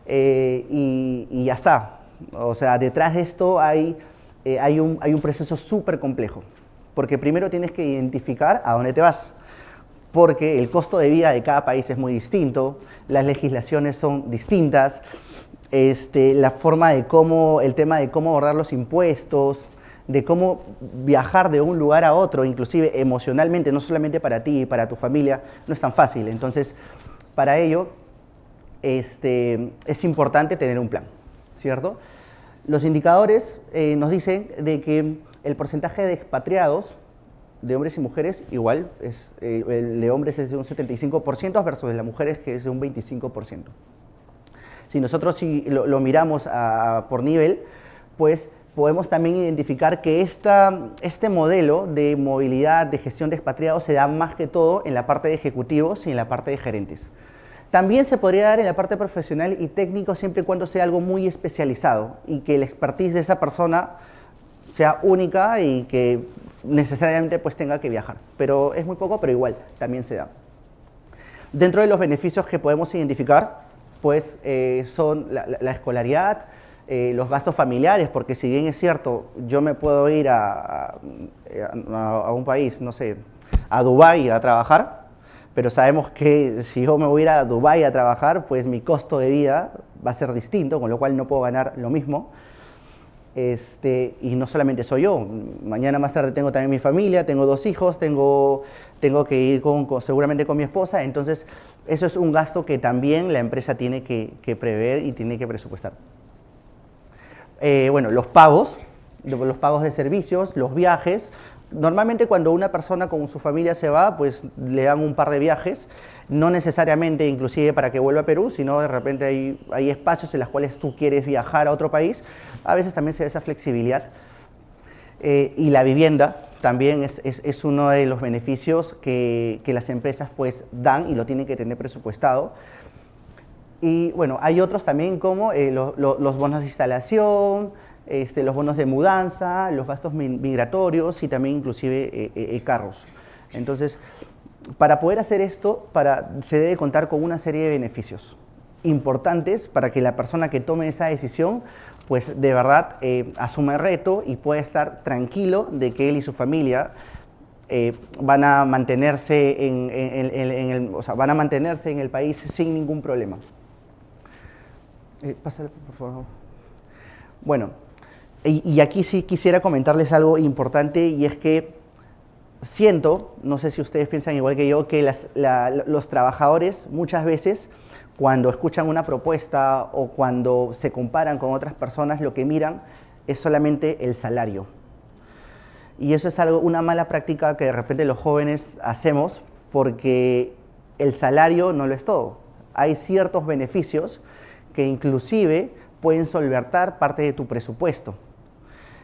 y ya está. O sea, detrás de esto hay un proceso súper complejo, porque primero tienes que identificar a dónde te vas, porque el costo de vida de cada país es muy distinto, las legislaciones son distintas, la forma el tema de cómo abordar los impuestos, de cómo viajar de un lugar a otro, inclusive emocionalmente, no solamente para ti y para tu familia, no es tan fácil. Entonces, para ello, es importante tener un plan, ¿cierto? Los indicadores nos dicen de que el porcentaje de expatriados de hombres y mujeres igual, el de hombres es de un 75% versus el de las mujeres que es de un 25%. Si nosotros lo miramos por nivel, pues podemos también identificar que este modelo de movilidad, de gestión de expatriados se da más que todo en la parte de ejecutivos y en la parte de gerentes. También se podría dar en la parte profesional y técnico siempre y cuando sea algo muy especializado y que el expertise de esa persona sea única y que necesariamente pues tenga que viajar. Pero es muy poco, pero igual también se da. Dentro de los beneficios que podemos identificar, pues son la escolaridad, los gastos familiares, porque si bien es cierto, yo me puedo ir a un país, no sé, a Dubái a trabajar, pero sabemos que si yo me voy a ir a Dubái a trabajar, pues mi costo de vida va a ser distinto, con lo cual no puedo ganar lo mismo. Y no solamente soy yo, mañana más tarde tengo también mi familia, tengo 2 hijos, tengo que ir seguramente con mi esposa, entonces eso es un gasto que también la empresa tiene que prever y tiene que presupuestar. Bueno, los pagos de servicios, los viajes. Normalmente cuando una persona con su familia se va, pues le dan un par de viajes, no necesariamente inclusive para que vuelva a Perú, sino de repente hay espacios en los cuales tú quieres viajar a otro país, a veces también se da esa flexibilidad. Y la vivienda también es uno de los beneficios que las empresas pues dan y lo tienen que tener presupuestado. Y bueno, hay otros también como los bonos de instalación, los bonos de mudanza, los gastos migratorios y también inclusive carros. Entonces, para poder hacer esto, se debe contar con una serie de beneficios importantes para que la persona que tome esa decisión, pues de verdad asuma el reto y pueda estar tranquilo de que él y su familia van a mantenerse van a mantenerse en el país sin ningún problema. Pásale, por favor. Bueno, y aquí sí quisiera comentarles algo importante y es que siento, no sé si ustedes piensan igual que yo, que los trabajadores muchas veces cuando escuchan una propuesta o cuando se comparan con otras personas lo que miran es solamente el salario. Y eso es una mala práctica que de repente los jóvenes hacemos porque el salario no lo es todo. Hay ciertos beneficios que inclusive pueden solventar parte de tu presupuesto.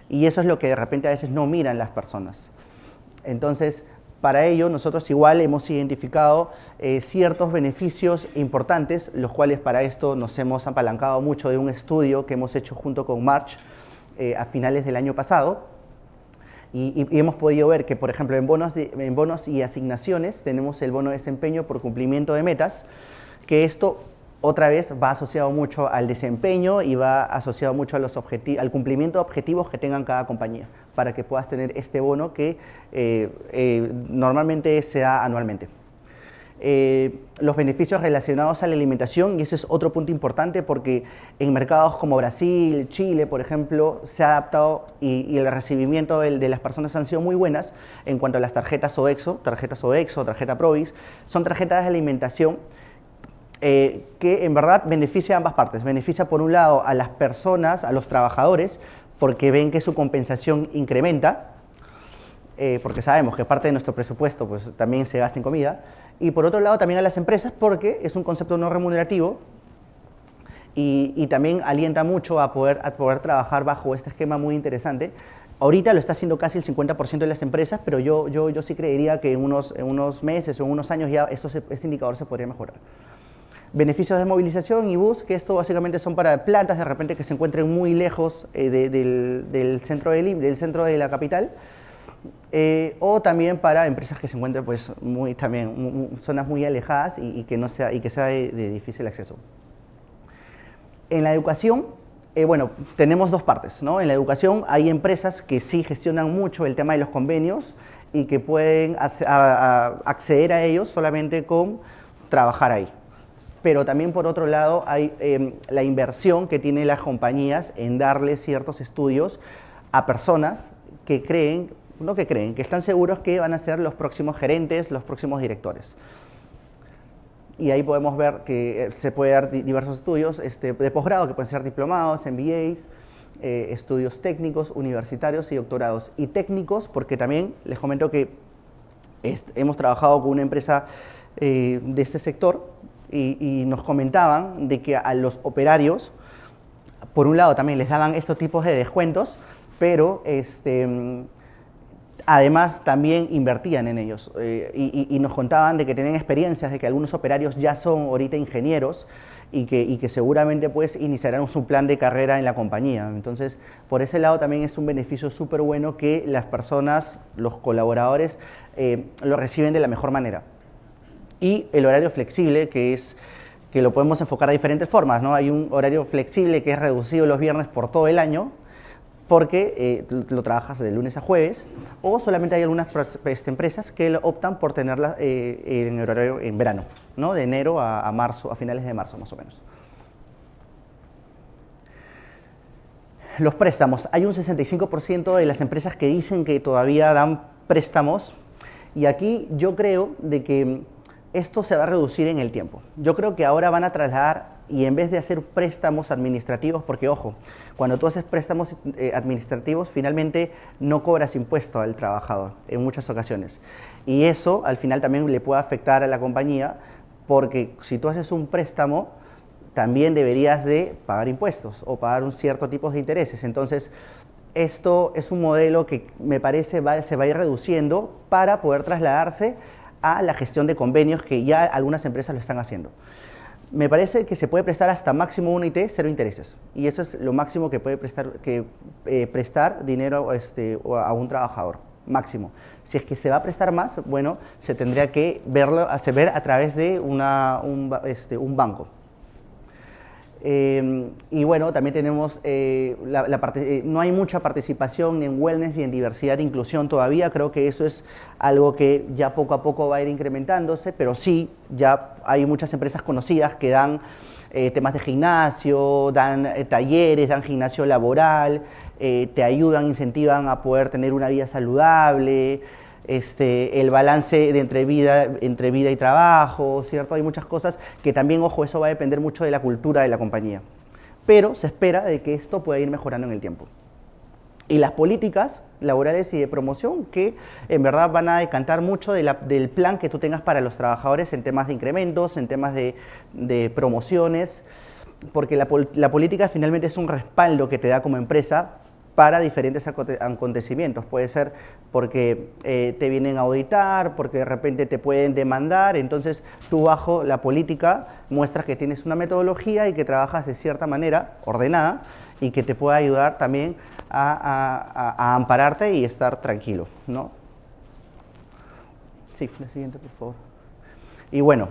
Y eso es lo que de repente a veces no miran las personas. Entonces, para ello, nosotros igual hemos identificado ciertos beneficios importantes, los cuales para esto nos hemos apalancado mucho de un estudio que hemos hecho junto con March a finales del año pasado. Y hemos podido ver que, por ejemplo, en bonos y asignaciones tenemos el bono de desempeño por cumplimiento de metas, que esto otra vez va asociado mucho al desempeño y va asociado mucho al cumplimiento de objetivos que tengan cada compañía, para que puedas tener este bono que normalmente se da anualmente. Los beneficios relacionados a la alimentación, y ese es otro punto importante porque en mercados como Brasil, Chile, por ejemplo, se ha adaptado y el recibimiento de las personas han sido muy buenas en cuanto a las tarjetas OEXO, tarjeta Provis, son tarjetas de alimentación que en verdad beneficia a ambas partes. Beneficia por un lado a las personas, a los trabajadores, porque ven que su compensación incrementa, porque sabemos que parte de nuestro presupuesto pues, también se gasta en comida, y por otro lado también a las empresas porque es un concepto no remunerativo y también alienta mucho a poder trabajar bajo este esquema muy interesante. Ahorita lo está haciendo casi el 50% de las empresas, pero yo sí creería que en unos meses o en unos años ya este indicador se podría mejorar. Beneficios de movilización y bus, que esto básicamente son para plantas de repente que se encuentren muy lejos del centro de la capital, o también para empresas que se encuentren pues, zonas muy alejadas y que sea de difícil acceso. En la educación, bueno, tenemos dos partes, ¿no? En la educación hay empresas que sí gestionan mucho el tema de los convenios y que pueden acceder a ellos solamente con trabajar ahí. Pero también por otro lado hay la inversión que tienen las compañías en darle ciertos estudios a personas que que están seguros que van a ser los próximos gerentes, los próximos directores. Y ahí podemos ver que se puede dar diversos estudios de posgrado, que pueden ser diplomados, MBAs, estudios técnicos, universitarios y doctorados. Y técnicos, porque también les comento que hemos trabajado con una empresa de este sector y nos comentaban de que a los operarios, por un lado también les daban estos tipos de descuentos, pero además también invertían en ellos y nos contaban de que tenían experiencias de que algunos operarios ya son ahorita ingenieros y que seguramente pues iniciarán su plan de carrera en la compañía. Entonces, por ese lado también es un beneficio súper bueno que las personas, los colaboradores, lo reciben de la mejor manera. Y el horario flexible, que lo podemos enfocar de diferentes formas, ¿no? Hay un horario flexible que es reducido los viernes por todo el año, porque lo trabajas de lunes a jueves, o solamente hay algunas empresas que optan por tenerla en horario en verano, ¿no? De enero a marzo, a finales de marzo más o menos. Los préstamos. Hay un 65% de las empresas que dicen que todavía dan préstamos, y aquí yo creo de que esto se va a reducir en el tiempo. Yo creo que ahora van a trasladar, y en vez de hacer préstamos administrativos, porque ojo, cuando tú haces préstamos administrativos, finalmente no cobras impuesto al trabajador en muchas ocasiones. Y eso al final también le puede afectar a la compañía, porque si tú haces un préstamo, también deberías de pagar impuestos o pagar un cierto tipo de intereses. Entonces, esto es un modelo que me parece se va a ir reduciendo para poder trasladarse a la gestión de convenios, que ya algunas empresas lo están haciendo. Me parece que se puede prestar hasta máximo 1 IT, 0 intereses. Y eso es lo máximo que puede prestar dinero a un trabajador, máximo. Si es que se va a prestar más, bueno, se tendría que ver a través de un banco. Y bueno, también tenemos no hay mucha participación en wellness y en diversidad e inclusión todavía. Creo que eso es algo que ya poco a poco va a ir incrementándose, pero sí, ya hay muchas empresas conocidas que dan temas de gimnasio, dan talleres, dan gimnasio laboral, te ayudan, incentivan a poder tener una vida saludable, el balance entre vida y trabajo, ¿cierto? Hay muchas cosas que también, ojo, eso va a depender mucho de la cultura de la compañía. Pero se espera de que esto pueda ir mejorando en el tiempo. Y las políticas laborales y de promoción, que en verdad van a decantar mucho del plan que tú tengas para los trabajadores en temas de incrementos, en temas de promociones, porque la política finalmente es un respaldo que te da como empresa para diferentes acontecimientos. Puede ser porque te vienen a auditar, porque de repente te pueden demandar, entonces tú bajo la política muestras que tienes una metodología y que trabajas de cierta manera ordenada y que te puede ayudar también a ampararte y estar tranquilo, ¿no? Sí, la siguiente, por favor. Y bueno,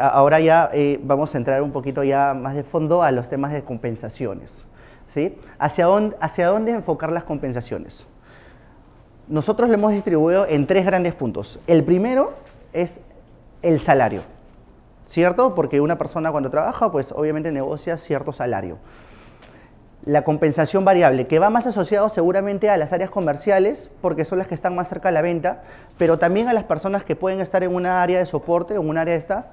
ahora ya vamos a entrar un poquito ya más de fondo a los temas de compensaciones. ¿Sí? ¿Hacia dónde enfocar las compensaciones? Nosotros lo hemos distribuido en 3 grandes puntos. El primero es el salario, ¿cierto? Porque una persona cuando trabaja, pues obviamente negocia cierto salario. La compensación variable, que va más asociado seguramente a las áreas comerciales, porque son las que están más cerca de la venta, pero también a las personas que pueden estar en una área de soporte o en un área de staff,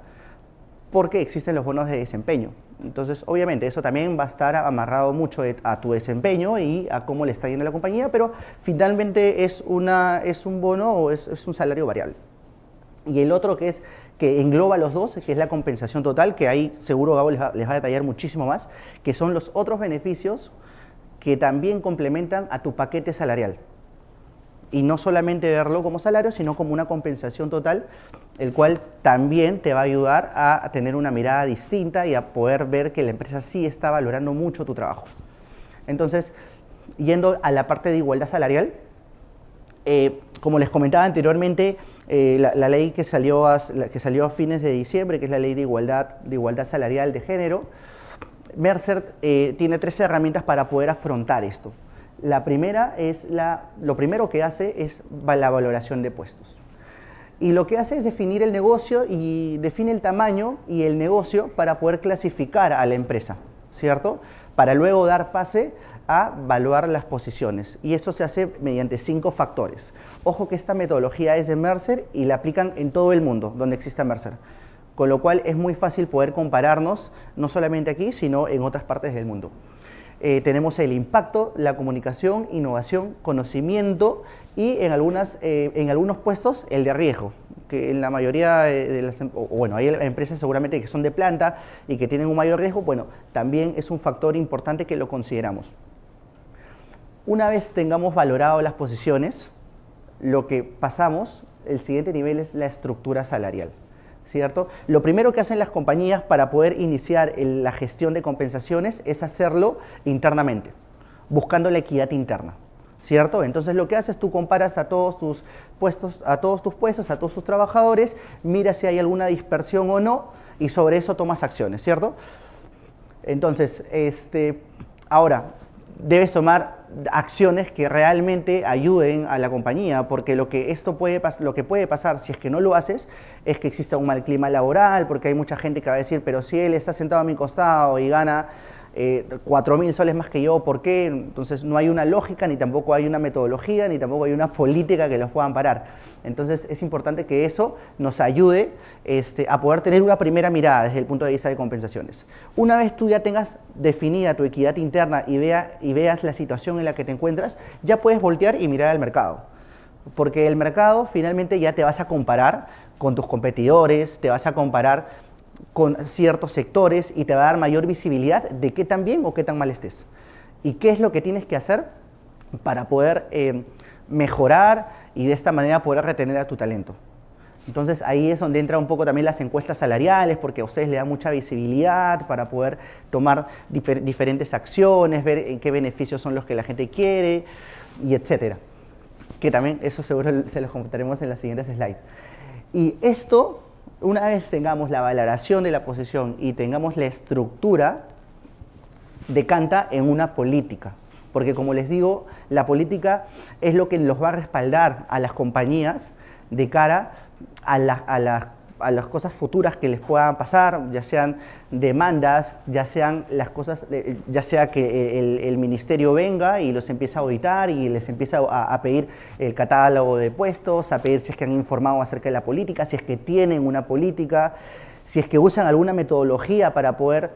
porque existen los bonos de desempeño. Entonces, obviamente, eso también va a estar amarrado mucho a tu desempeño y a cómo le está yendo a la compañía, pero finalmente es un bono o es un salario variable. Y el otro que engloba los dos, que es la compensación total, que ahí seguro Gabo les va a detallar muchísimo más, que son los otros beneficios que también complementan a tu paquete salarial. Y no solamente verlo como salario, sino como una compensación total, el cual también te va a ayudar a tener una mirada distinta y a poder ver que la empresa sí está valorando mucho tu trabajo. Entonces, yendo a la parte de igualdad salarial, como les comentaba anteriormente, la ley que salió a fines de diciembre, que es la ley de igualdad salarial de género, Mercer tiene 3 herramientas para poder afrontar esto. La primera lo primero que hace es la valoración de puestos. Y lo que hace es definir el negocio y define el tamaño y el negocio para poder clasificar a la empresa, ¿cierto? Para luego dar pase a evaluar las posiciones. Y eso se hace mediante 5 factores. Ojo que esta metodología es de Mercer y la aplican en todo el mundo donde exista Mercer. Con lo cual es muy fácil poder compararnos, no solamente aquí, sino en otras partes del mundo. tenemos el impacto, la comunicación, innovación, conocimiento y en algunos puestos el de riesgo, que en la mayoría de las, bueno, hay empresas seguramente que son de planta y que tienen un mayor riesgo, bueno, también es un factor importante que lo consideramos. Una vez tengamos valorado las posiciones, lo que pasamos, el siguiente nivel es la estructura salarial, ¿cierto? Lo primero que hacen las compañías para poder iniciar la gestión de compensaciones es hacerlo internamente, buscando la equidad interna, ¿cierto? Entonces lo que haces, tú comparas a todos tus puestos, a todos tus trabajadores, miras si hay alguna dispersión o no y sobre eso tomas acciones, ¿cierto? Entonces, ahora, debes tomar acciones que realmente ayuden a la compañía, porque lo que puede pasar si es que no lo haces es que exista un mal clima laboral, porque hay mucha gente que va a decir, pero si él está sentado a mi costado y gana 4.000 soles más que yo, ¿por qué? Entonces no hay una lógica, ni tampoco hay una metodología, ni tampoco hay una política que los puedan parar. Entonces es importante que eso nos ayude a poder tener una primera mirada desde el punto de vista de compensaciones. Una vez tú ya tengas definida tu equidad interna y veas la situación en la que te encuentras, ya puedes voltear y mirar al mercado. Porque el mercado finalmente ya te vas a comparar con tus competidores, te vas a comparar con ciertos sectores y te va a dar mayor visibilidad de qué tan bien o qué tan mal estés. Y qué es lo que tienes que hacer para poder mejorar y de esta manera poder retener a tu talento. Entonces ahí es donde entra un poco también las encuestas salariales, porque a ustedes les da mucha visibilidad para poder tomar diferentes acciones, ver en qué beneficios son los que la gente quiere, y etcétera. Que también eso seguro se los comentaremos en las siguientes slides. Y esto, una vez tengamos la valoración de la posición y tengamos la estructura, decanta en una política. Porque como les digo, la política es lo que los va a respaldar a las compañías de cara a las cosas futuras que les puedan pasar, ya sean demandas, ya sean las cosas, ya sea que el ministerio venga y los empiece a auditar y les empieza a pedir el catálogo de puestos, a pedir si es que han informado acerca de la política, si es que tienen una política, si es que usan alguna metodología para poder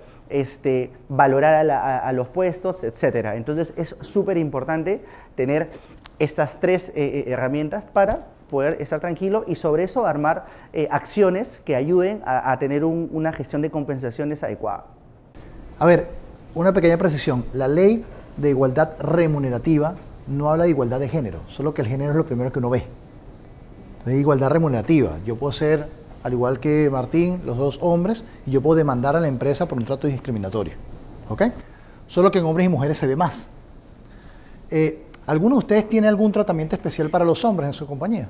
valorar a los puestos, etc. Entonces es súper importante tener estas tres herramientas para poder estar tranquilo y sobre eso armar acciones que ayuden a tener una gestión de compensaciones adecuada. A ver, una pequeña precisión. La ley de igualdad remunerativa no habla de igualdad de género, solo que el género es lo primero que uno ve. Entonces, igualdad remunerativa. Yo puedo ser, al igual que Martín, los dos hombres, y yo puedo demandar a la empresa por un trato discriminatorio. ¿Ok? Solo que en hombres y mujeres se ve más. ¿Alguno de ustedes tiene algún tratamiento especial para los hombres en su compañía?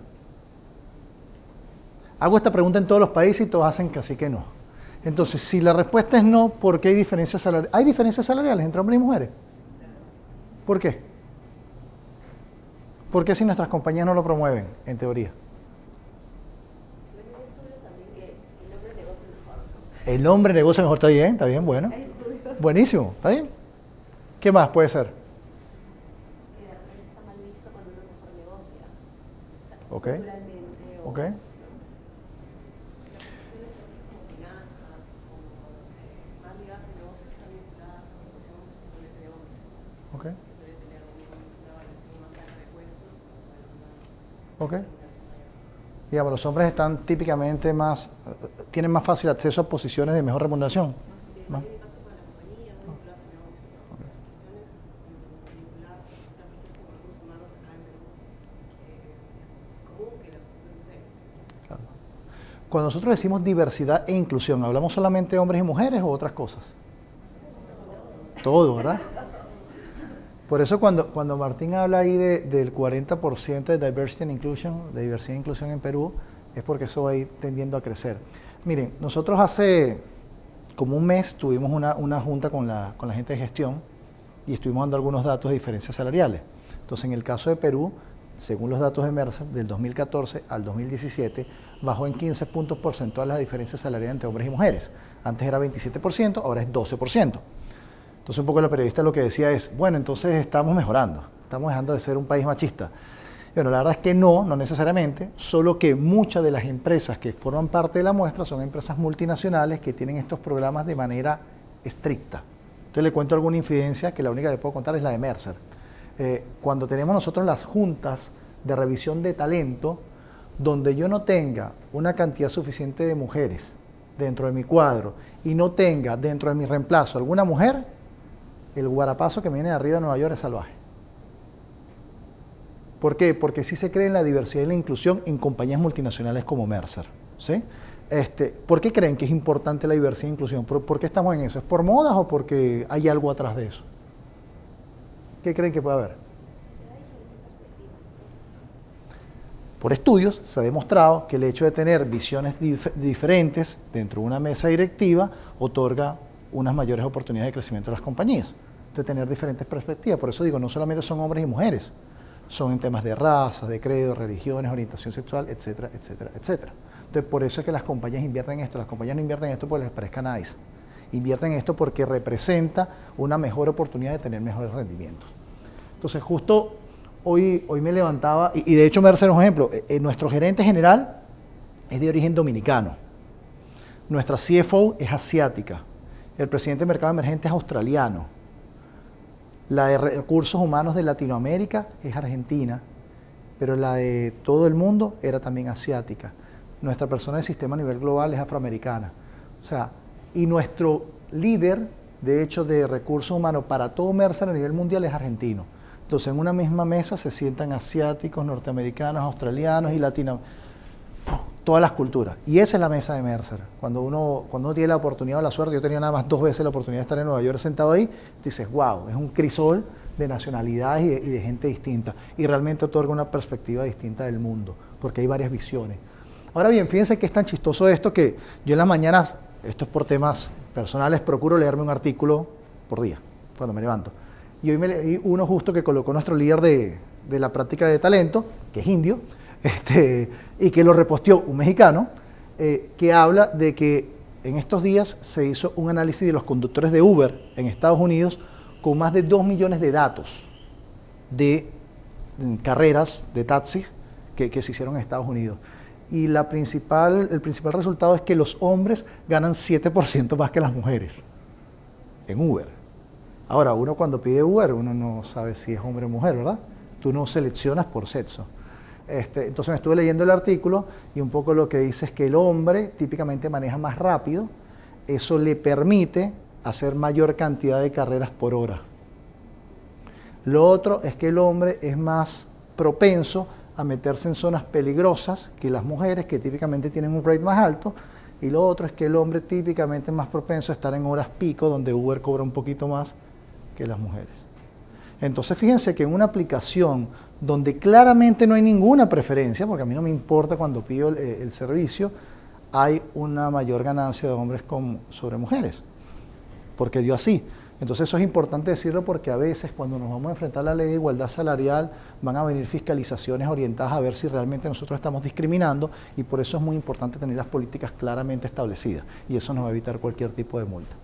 Hago esta pregunta en todos los países y todos hacen que así que no. Entonces, si la respuesta es no, ¿por qué hay diferencias salariales? ¿Hay diferencias salariales entre hombres y mujeres? ¿Por qué? ¿Por qué si nuestras compañías no lo promueven, en teoría? El hombre negocia mejor, está bien, bueno. Buenísimo, está bien. ¿Qué más puede ser? Está mal visto cuando uno mejor negocia. O sea, Ok. culturalmente o Ok. las decisiones como finanzas, como más ligadas al negocio que están vinculadas a la educación principalmente de hombres. Ok. Que suele tener una evaluación más alta de puesto, Ok. Digamos, los hombres están típicamente tienen más fácil acceso a posiciones de mejor remuneración. ¿No? tiene impacto para la compañía, no vinculadas al negocio. Decisiones vinculadas a una persona como recursos humanos acá en Perú, común que las mujeres. Claro. Cuando nosotros decimos diversidad e inclusión, ¿hablamos solamente de hombres y mujeres o otras cosas? Todo, ¿verdad? Por eso cuando Martín habla ahí del 40% de diversity and inclusion, de diversidad e inclusión en Perú, es porque eso va a ir tendiendo a crecer. Miren, nosotros hace como un mes tuvimos una junta con la gente de gestión y estuvimos dando algunos datos de diferencias salariales. Entonces, en el caso de Perú, según los datos de Mercer, del 2014 al 2017, bajó en 15 puntos porcentuales la diferencia salarial entre hombres y mujeres. Antes era 27%, ahora es 12%. Entonces un poco la periodista lo que decía es, bueno, entonces estamos mejorando, estamos dejando de ser un país machista. Bueno, la verdad es que no necesariamente, solo que muchas de las empresas que forman parte de la muestra son empresas multinacionales que tienen estos programas de manera estricta. Entonces le cuento alguna infidencia, que la única que puedo contar es la de Mercer. Cuando tenemos nosotros las juntas de revisión de talento, donde yo no tenga una cantidad suficiente de mujeres dentro de mi cuadro y no tenga dentro de mi reemplazo alguna mujer, el guarapazo que me viene de arriba de Nueva York es salvaje. ¿Por qué? Porque sí se cree en la diversidad y la inclusión en compañías multinacionales como Mercer, ¿sí? ¿Por qué creen que es importante la diversidad e inclusión? ¿Por qué estamos en eso? ¿Es por modas o porque hay algo atrás de eso? ¿Qué creen que puede haber? Por estudios se ha demostrado que el hecho de tener visiones diferentes dentro de una mesa directiva otorga unas mayores oportunidades de crecimiento de las compañías, de tener diferentes perspectivas. Por eso digo, no solamente son hombres y mujeres, son en temas de raza, de credo, religiones, orientación sexual, etcétera, etcétera, etcétera. Entonces, por eso es que las compañías invierten en esto. Las compañías no invierten en esto porque les parezca nice. Invierten en esto porque representa una mejor oportunidad de tener mejores rendimientos. Entonces, justo hoy me levantaba, y de hecho Mercer es un ejemplo, nuestro gerente general es de origen dominicano, nuestra CFO es asiática, el presidente de mercado emergente es australiano, la de recursos humanos de Latinoamérica es argentina, pero la de todo el mundo era también asiática. Nuestra persona de sistema a nivel global es afroamericana. O sea, y nuestro líder, de hecho, de recursos humanos para todo Mercer a nivel mundial es argentino. Entonces, en una misma mesa se sientan asiáticos, norteamericanos, australianos y latinos, todas las culturas. Y esa es la mesa de Mercer. Cuando uno tiene la oportunidad o la suerte, yo tenía nada más 2 veces la oportunidad de estar en Nueva York sentado ahí, dices, wow, es un crisol de nacionalidades y de gente distinta. Y realmente otorga una perspectiva distinta del mundo, porque hay varias visiones. Ahora bien, fíjense que es tan chistoso esto que yo en las mañanas, esto es por temas personales, procuro leerme un artículo por día, cuando me levanto. Y hoy me leí uno justo que colocó nuestro líder de la práctica de talento, que es indio, y que lo reposteó un mexicano, que habla de que en estos días se hizo un análisis de los conductores de Uber en Estados Unidos con más de 2 millones de datos de carreras de taxis que se hicieron en Estados Unidos. Y el principal resultado es que los hombres ganan 7% más que las mujeres en Uber. Ahora, uno cuando pide Uber, uno no sabe si es hombre o mujer, ¿verdad? Tú no seleccionas por sexo. Entonces me estuve leyendo el artículo y un poco lo que dice es que el hombre típicamente maneja más rápido, eso le permite hacer mayor cantidad de carreras por hora. Lo otro es que el hombre es más propenso a meterse en zonas peligrosas que las mujeres, que típicamente tienen un rate más alto, y lo otro es que el hombre típicamente es más propenso a estar en horas pico, donde Uber cobra un poquito más que las mujeres. Entonces fíjense que en una aplicación donde claramente no hay ninguna preferencia, porque a mí no me importa cuando pido el servicio, hay una mayor ganancia de hombres sobre mujeres, porque dio así. Entonces eso es importante decirlo porque a veces cuando nos vamos a enfrentar a la ley de igualdad salarial van a venir fiscalizaciones orientadas a ver si realmente nosotros estamos discriminando y por eso es muy importante tener las políticas claramente establecidas y eso nos va a evitar cualquier tipo de multa.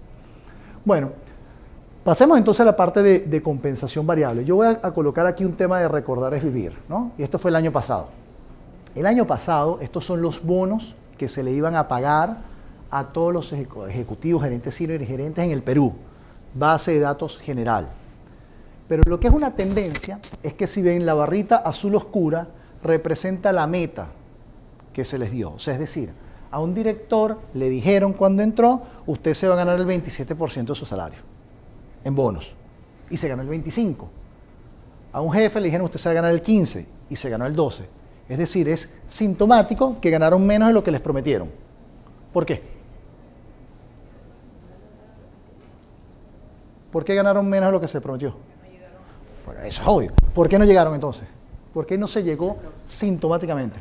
Bueno, pasemos entonces a la parte de compensación variable. Yo voy a colocar aquí un tema de recordar es vivir, ¿no? Y esto fue el año pasado. El año pasado estos son los bonos que se le iban a pagar a todos los ejecutivos, gerentes senior y gerentes en el Perú. Base de datos general. Pero lo que es una tendencia es que si ven la barrita azul oscura representa la meta que se les dio. O sea, es decir, a un director le dijeron cuando entró, usted se va a ganar el 27% de su salario en bonos y se ganó el 25%. A un jefe le dijeron usted se va a ganar el 15% y se ganó el 12%. Es decir, es sintomático que ganaron menos de lo que les prometieron. ¿Por qué? ¿Por qué ganaron menos de lo que se prometió? Bueno, eso es obvio. ¿Por qué no llegaron entonces? ¿Por qué no se llegó sintomáticamente?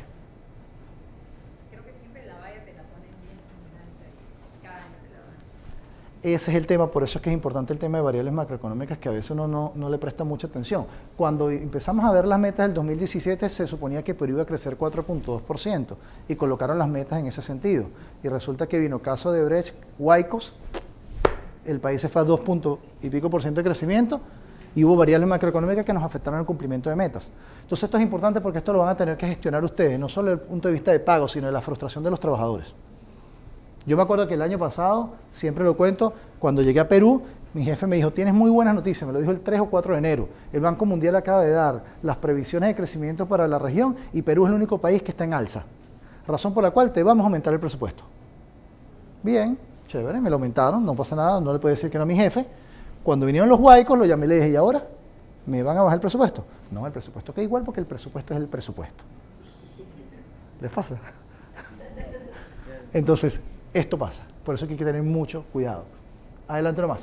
Creo que siempre la valla te la ponen bien alta, cada año te la bajan. Ese es el tema, por eso es que es importante el tema de variables macroeconómicas que a veces uno no le presta mucha atención. Cuando empezamos a ver las metas del 2017 se suponía que Perú iba a crecer 4.2% y colocaron las metas en ese sentido. Y resulta que vino caso de Brecht, Huaycos, el país se fue a 2 puntos y pico % de crecimiento y hubo variables macroeconómicas que nos afectaron el cumplimiento de metas. Entonces esto es importante porque esto lo van a tener que gestionar ustedes, no solo desde el punto de vista de pago, sino de la frustración de los trabajadores. Yo me acuerdo que el año pasado, siempre lo cuento, cuando llegué a Perú, Mi jefe me dijo, tienes muy buenas noticias, me lo dijo el 3 o 4 de enero. El Banco Mundial acaba de dar las previsiones de crecimiento para la región y Perú es el único país que está en alza. Razón por la cual te vamos a aumentar el presupuesto. Bien, chévere, me lo aumentaron, no pasa nada, no le puedo decir que no a mi jefe. Cuando vinieron los huaicos, lo llamé y le dije, ¿y ahora? ¿Me van a bajar el presupuesto? No, el presupuesto queda igual porque el presupuesto es el presupuesto. ¿Les pasa? Entonces, esto pasa. Por eso hay que tener mucho cuidado. Adelante nomás.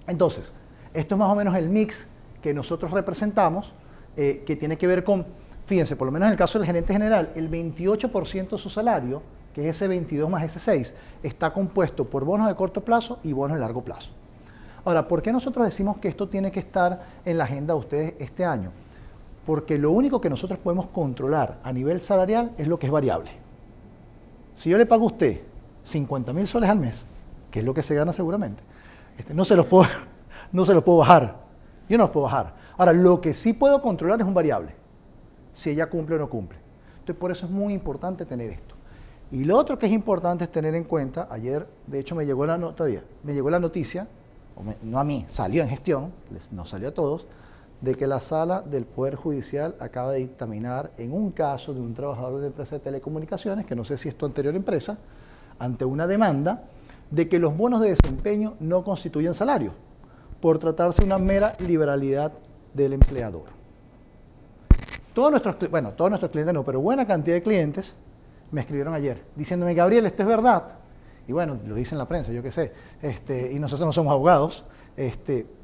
Entonces, esto es más o menos el mix que nosotros representamos, que tiene que ver con, fíjense, por lo menos en el caso del gerente general, el 28% de su salario, que es ese 22 más ese 6, está compuesto por bonos de corto plazo y bonos de largo plazo. Ahora, ¿por qué nosotros decimos que esto tiene que estar en la agenda de ustedes este año? Porque lo único que nosotros podemos controlar a nivel salarial es lo que es variable. Si yo le pago a usted 50.000 soles al mes, que es lo que se gana seguramente, no se los puedo bajar. Yo no los puedo bajar. Ahora, lo que sí puedo controlar es un variable. Si ella cumple o no cumple. Entonces, por eso es muy importante tener esto. Y lo otro que es importante es tener en cuenta, ayer, de hecho, me llegó la noticia, no a mí, salió en gestión, nos salió a todos, de que la Sala del Poder Judicial acaba de dictaminar en un caso de un trabajador de una empresa de telecomunicaciones, que no sé si es tu anterior empresa, ante una demanda de que los bonos de desempeño no constituyen salario, por tratarse de una mera liberalidad del empleador. Todos nuestros clientes no, pero buena cantidad de clientes me escribieron ayer diciéndome, Gabriel, esto es verdad. Y bueno, lo dice en la prensa, yo qué sé, y nosotros no somos abogados,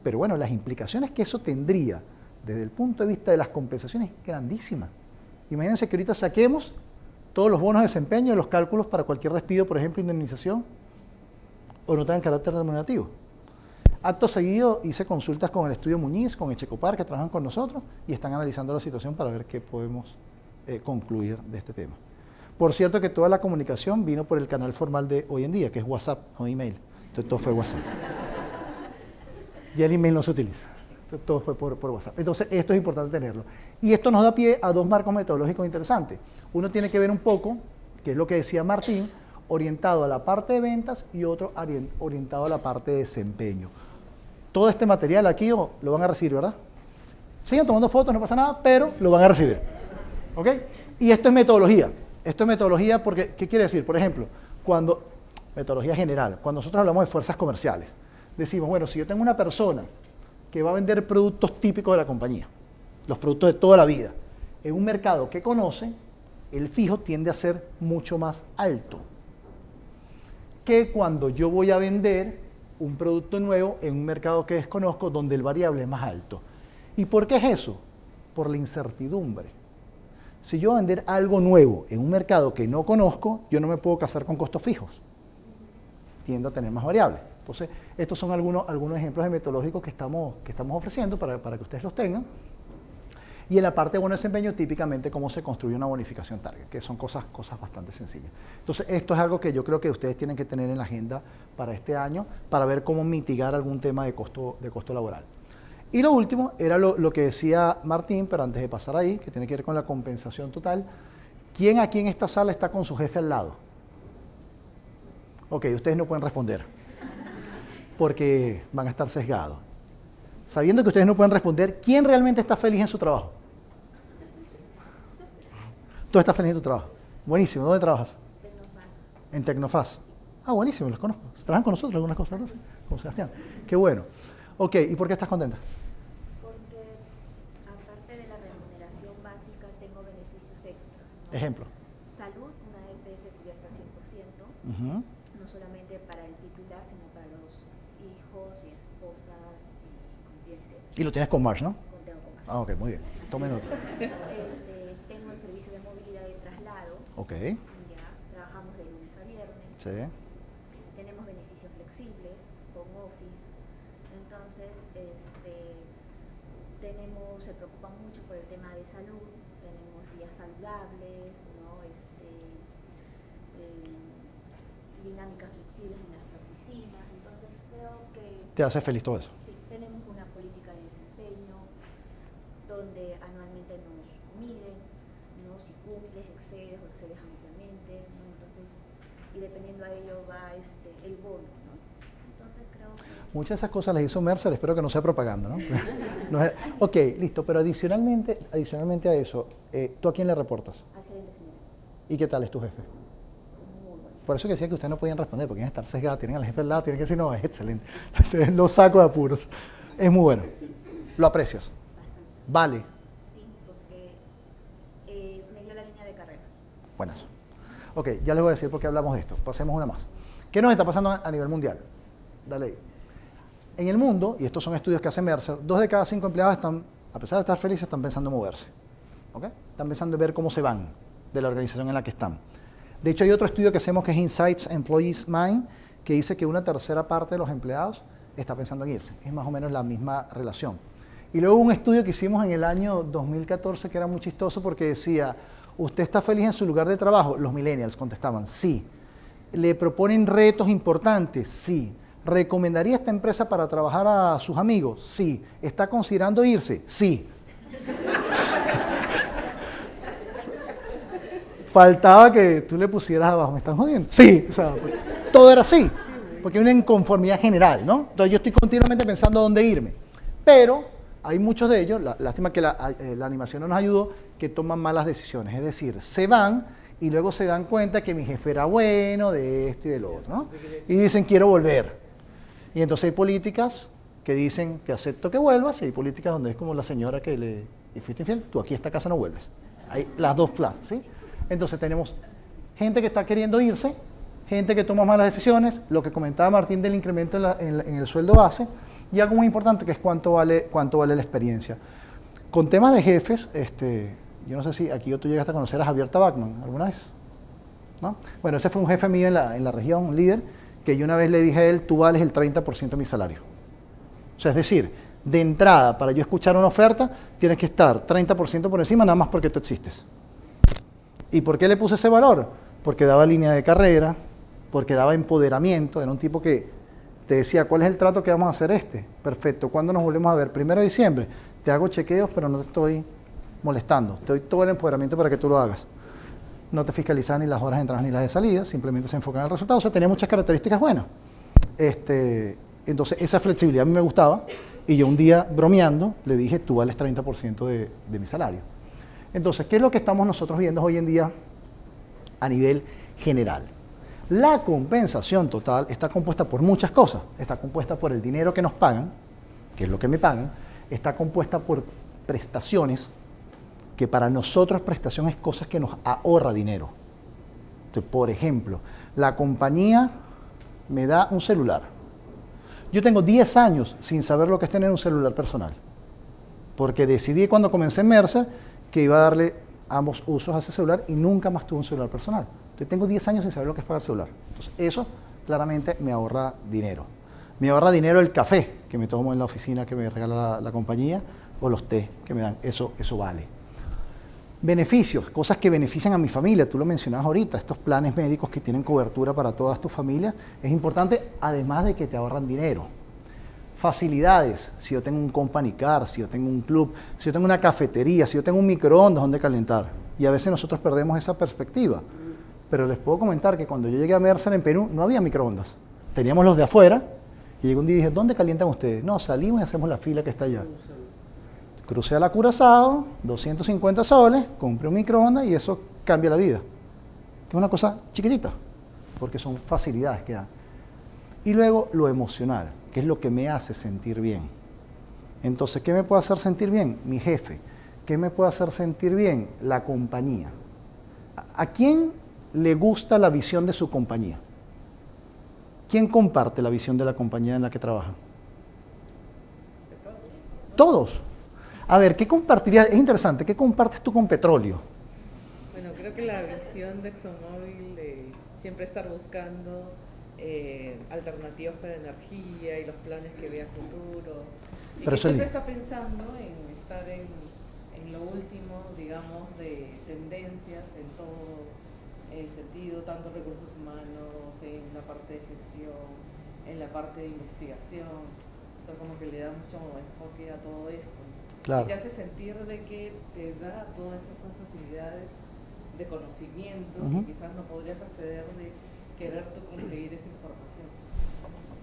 pero bueno, las implicaciones que eso tendría desde el punto de vista de las compensaciones es grandísima. Imagínense que ahorita saquemos todos los bonos de desempeño de los cálculos para cualquier despido, por ejemplo, indemnización, o no tengan carácter remunerativo. Acto seguido hice consultas con el Estudio Muñiz, con Echecopar, que trabajan con nosotros, y están analizando la situación para ver qué podemos concluir de este tema. Por cierto que toda la comunicación vino por el canal formal de hoy en día, que es WhatsApp, no email. Entonces todo fue WhatsApp. Ya el email no se utiliza. Entonces, todo fue por WhatsApp. Entonces esto es importante tenerlo. Y esto nos da pie a dos marcos metodológicos interesantes. Uno tiene que ver un poco, que es lo que decía Martín, orientado a la parte de ventas y otro orientado a la parte de desempeño. Todo este material aquí lo van a recibir, ¿verdad? Sigan tomando fotos, no pasa nada, pero lo van a recibir. ¿Ok? Y esto es metodología. Esto es metodología porque, ¿qué quiere decir? Por ejemplo, metodología general, cuando nosotros hablamos de fuerzas comerciales, decimos, bueno, si yo tengo una persona que va a vender productos típicos de la compañía, los productos de toda la vida, en un mercado que conoce, el fijo tiende a ser mucho más alto que cuando yo voy a vender un producto nuevo en un mercado que desconozco donde el variable es más alto. ¿Y por qué es eso? Por la incertidumbre. Si yo voy a vender algo nuevo en un mercado que no conozco, yo no me puedo casar con costos fijos. Tiendo a tener más variables. Entonces, estos son algunos ejemplos de metodológicos que estamos ofreciendo para que ustedes los tengan. Y en la parte de bono de desempeño, típicamente cómo se construye una bonificación target, que son cosas bastante sencillas. Entonces, esto es algo que yo creo que ustedes tienen que tener en la agenda para este año, para ver cómo mitigar algún tema de costo laboral. Y lo último era lo que decía Martín, pero antes de pasar ahí, que tiene que ver con la compensación total. ¿Quién aquí en esta sala está con su jefe al lado? Ok, ustedes no pueden responder, porque van a estar sesgados. Sabiendo que ustedes no pueden responder, ¿quién realmente está feliz en su trabajo? ¿Tú estás feliz en tu trabajo? Buenísimo. ¿Dónde trabajas? Tecnofaz. En Tecnofaz. Ah, buenísimo, los conozco. Trabajan con nosotros algunas cosas, ¿no? Con Sebastián. Qué bueno. Ok, ¿y por qué estás contenta? Porque aparte de la remuneración básica tengo beneficios extra, ¿no? Ejemplo. Salud, una EPS cubierta al 100%, Ujú. no solamente para el titular, sino para los hijos y esposas y convientes. Y lo tienes con Marsh, ¿no? Tengo con Ah, ok, muy bien. Tome nota. tengo el servicio de movilidad y traslado. Ok, Ya trabajamos de lunes a viernes. sí. Tenemos beneficios flexibles, home office. Entonces, se preocupan mucho por el tema de salud. Tenemos días saludables, ¿no? Dinámicas flexibles en las oficinas. Entonces, creo que Te hace feliz todo eso. sí, tenemos una política de desempeño donde anualmente nos miden, ¿no? Si cumples, excedes o excedes ampliamente, ¿no? Entonces, y dependiendo a ello va el bono, ¿no? entonces creo que Muchas de esas cosas las hizo Mercer, espero que no sea propaganda, ¿no? Ok, listo, pero adicionalmente a eso, ¿tú a quién le reportas? al gerente general. ¿Y qué tal es tu jefe? Muy bueno. Por eso que decía que ustedes no podían responder, porque tienen que estar sesgados, tienen a la gente al lado, tienen que decir, no, es excelente. Entonces, lo saco de apuros. Es muy bueno. ¿Lo aprecias? Bastante. Vale. Sí, porque me dio la línea de carrera. Buenas. Ok, ya les voy a decir por qué hablamos de esto. Pasemos una más. ¿Qué nos está pasando a nivel mundial? Dale ahí. En el mundo, y estos son estudios que hace Mercer, 2 de cada 5 empleados están, a pesar de estar felices, están pensando en moverse. ¿Ok? Están pensando en ver cómo se van de la organización en la que están. De hecho, hay otro estudio que hacemos que es Insights Employees Mind, que dice que una tercera parte de los empleados está pensando en irse. Es más o menos la misma relación. Y luego un estudio que hicimos en el año 2014 que era muy chistoso porque decía, ¿usted está feliz en su lugar de trabajo? Los millennials contestaban, sí. ¿Le proponen retos importantes? Sí. ¿Recomendaría esta empresa para trabajar a sus amigos? Sí. ¿Está considerando irse? Sí. Faltaba que tú le pusieras abajo, ¿me están jodiendo? Sí. O sea, pues, todo era así, porque hay una inconformidad general, ¿no? Entonces yo estoy continuamente pensando dónde irme. Pero hay muchos de ellos, lástima que la animación no nos ayudó, que toman malas decisiones. Es decir, se van y luego se dan cuenta que mi jefe era bueno, de esto y de lo otro, ¿no? Y dicen, quiero volver. Y entonces hay políticas que dicen, te acepto que vuelvas, y hay políticas donde es como la señora que le fuiste infiel, tú aquí a esta casa no vuelves. Hay las dos clases, ¿sí? Entonces tenemos gente que está queriendo irse, gente que toma malas decisiones, lo que comentaba Martín del incremento en el sueldo base, y algo muy importante que es cuánto vale la experiencia. Con temas de jefes, yo no sé si aquí tú llegaste a conocer a Javier Tabacman alguna vez, ¿no? Bueno, ese fue un jefe mío en la región, un líder, que yo una vez le dije a él, tú vales el 30% de mi salario. O sea, es decir, de entrada, para yo escuchar una oferta, tienes que estar 30% por encima, nada más porque tú existes. ¿Y por qué le puse ese valor? Porque daba línea de carrera, porque daba empoderamiento, era un tipo que te decía, ¿cuál es el trato que vamos a hacer Perfecto, ¿cuándo nos volvemos a ver? 1 de diciembre, te hago chequeos, pero no te estoy molestando, te doy todo el empoderamiento para que tú lo hagas. No te fiscalizan ni las horas de entrada ni las de salida, simplemente se enfocan en el resultado, o sea, tenía muchas características buenas. Entonces, esa flexibilidad a mí me gustaba, y yo un día, bromeando, le dije, tú vales 30% de mi salario. Entonces, ¿qué es lo que estamos nosotros viendo hoy en día a nivel general? La compensación total está compuesta por muchas cosas. Está compuesta por el dinero que nos pagan, que es lo que me pagan. Está compuesta por prestaciones, que para nosotros prestación es cosas que nos ahorra dinero. Entonces, por ejemplo, la compañía me da un celular. Yo tengo 10 años sin saber lo que es tener un celular personal, porque decidí cuando comencé en Mercer que iba a darle ambos usos a ese celular y nunca más tuve un celular personal. Entonces tengo 10 años sin saber lo que es pagar celular. Entonces eso claramente me ahorra dinero. Me ahorra dinero el café que me tomo en la oficina que me regala la compañía o los té que me dan. Eso vale. Beneficios, cosas que benefician a mi familia. Tú lo mencionabas ahorita, estos planes médicos que tienen cobertura para todas tus familias. Es importante, además de que te ahorran dinero. Facilidades, si yo tengo un company car, si yo tengo un club, si yo tengo una cafetería, si yo tengo un microondas donde calentar. Y a veces nosotros perdemos esa perspectiva. Pero les puedo comentar que cuando yo llegué a Mercer en Perú no había microondas. Teníamos los de afuera y llegué un día y dije, ¿dónde calientan ustedes? No, salimos y hacemos la fila que está allá. Crucé a la Curazao, 250 soles, compré un microondas y eso cambia la vida. Es una cosa chiquitita, porque son facilidades que dan. Y luego lo emocional, que es lo que me hace sentir bien. Entonces, ¿qué me puede hacer sentir bien? Mi jefe. ¿Qué me puede hacer sentir bien? La compañía. ¿A quién le gusta la visión de su compañía? ¿Quién comparte la visión de la compañía en la que trabaja? Todos. A ver, ¿qué compartirías? Es interesante, ¿qué compartes tú con petróleo? Bueno, creo que la visión de ExxonMobil de siempre estar buscando alternativas para energía y los planes que ve a futuro. Y Pero que eso siempre está pensando en estar en lo último, digamos, de tendencias en todo el sentido, tanto recursos humanos, en la parte de gestión, en la parte de investigación. Entonces como que le da mucho enfoque a todo esto. Claro. Y te hace sentir de que te da todas esas facilidades de conocimiento que quizás no podrías acceder de querer tú conseguir esa información.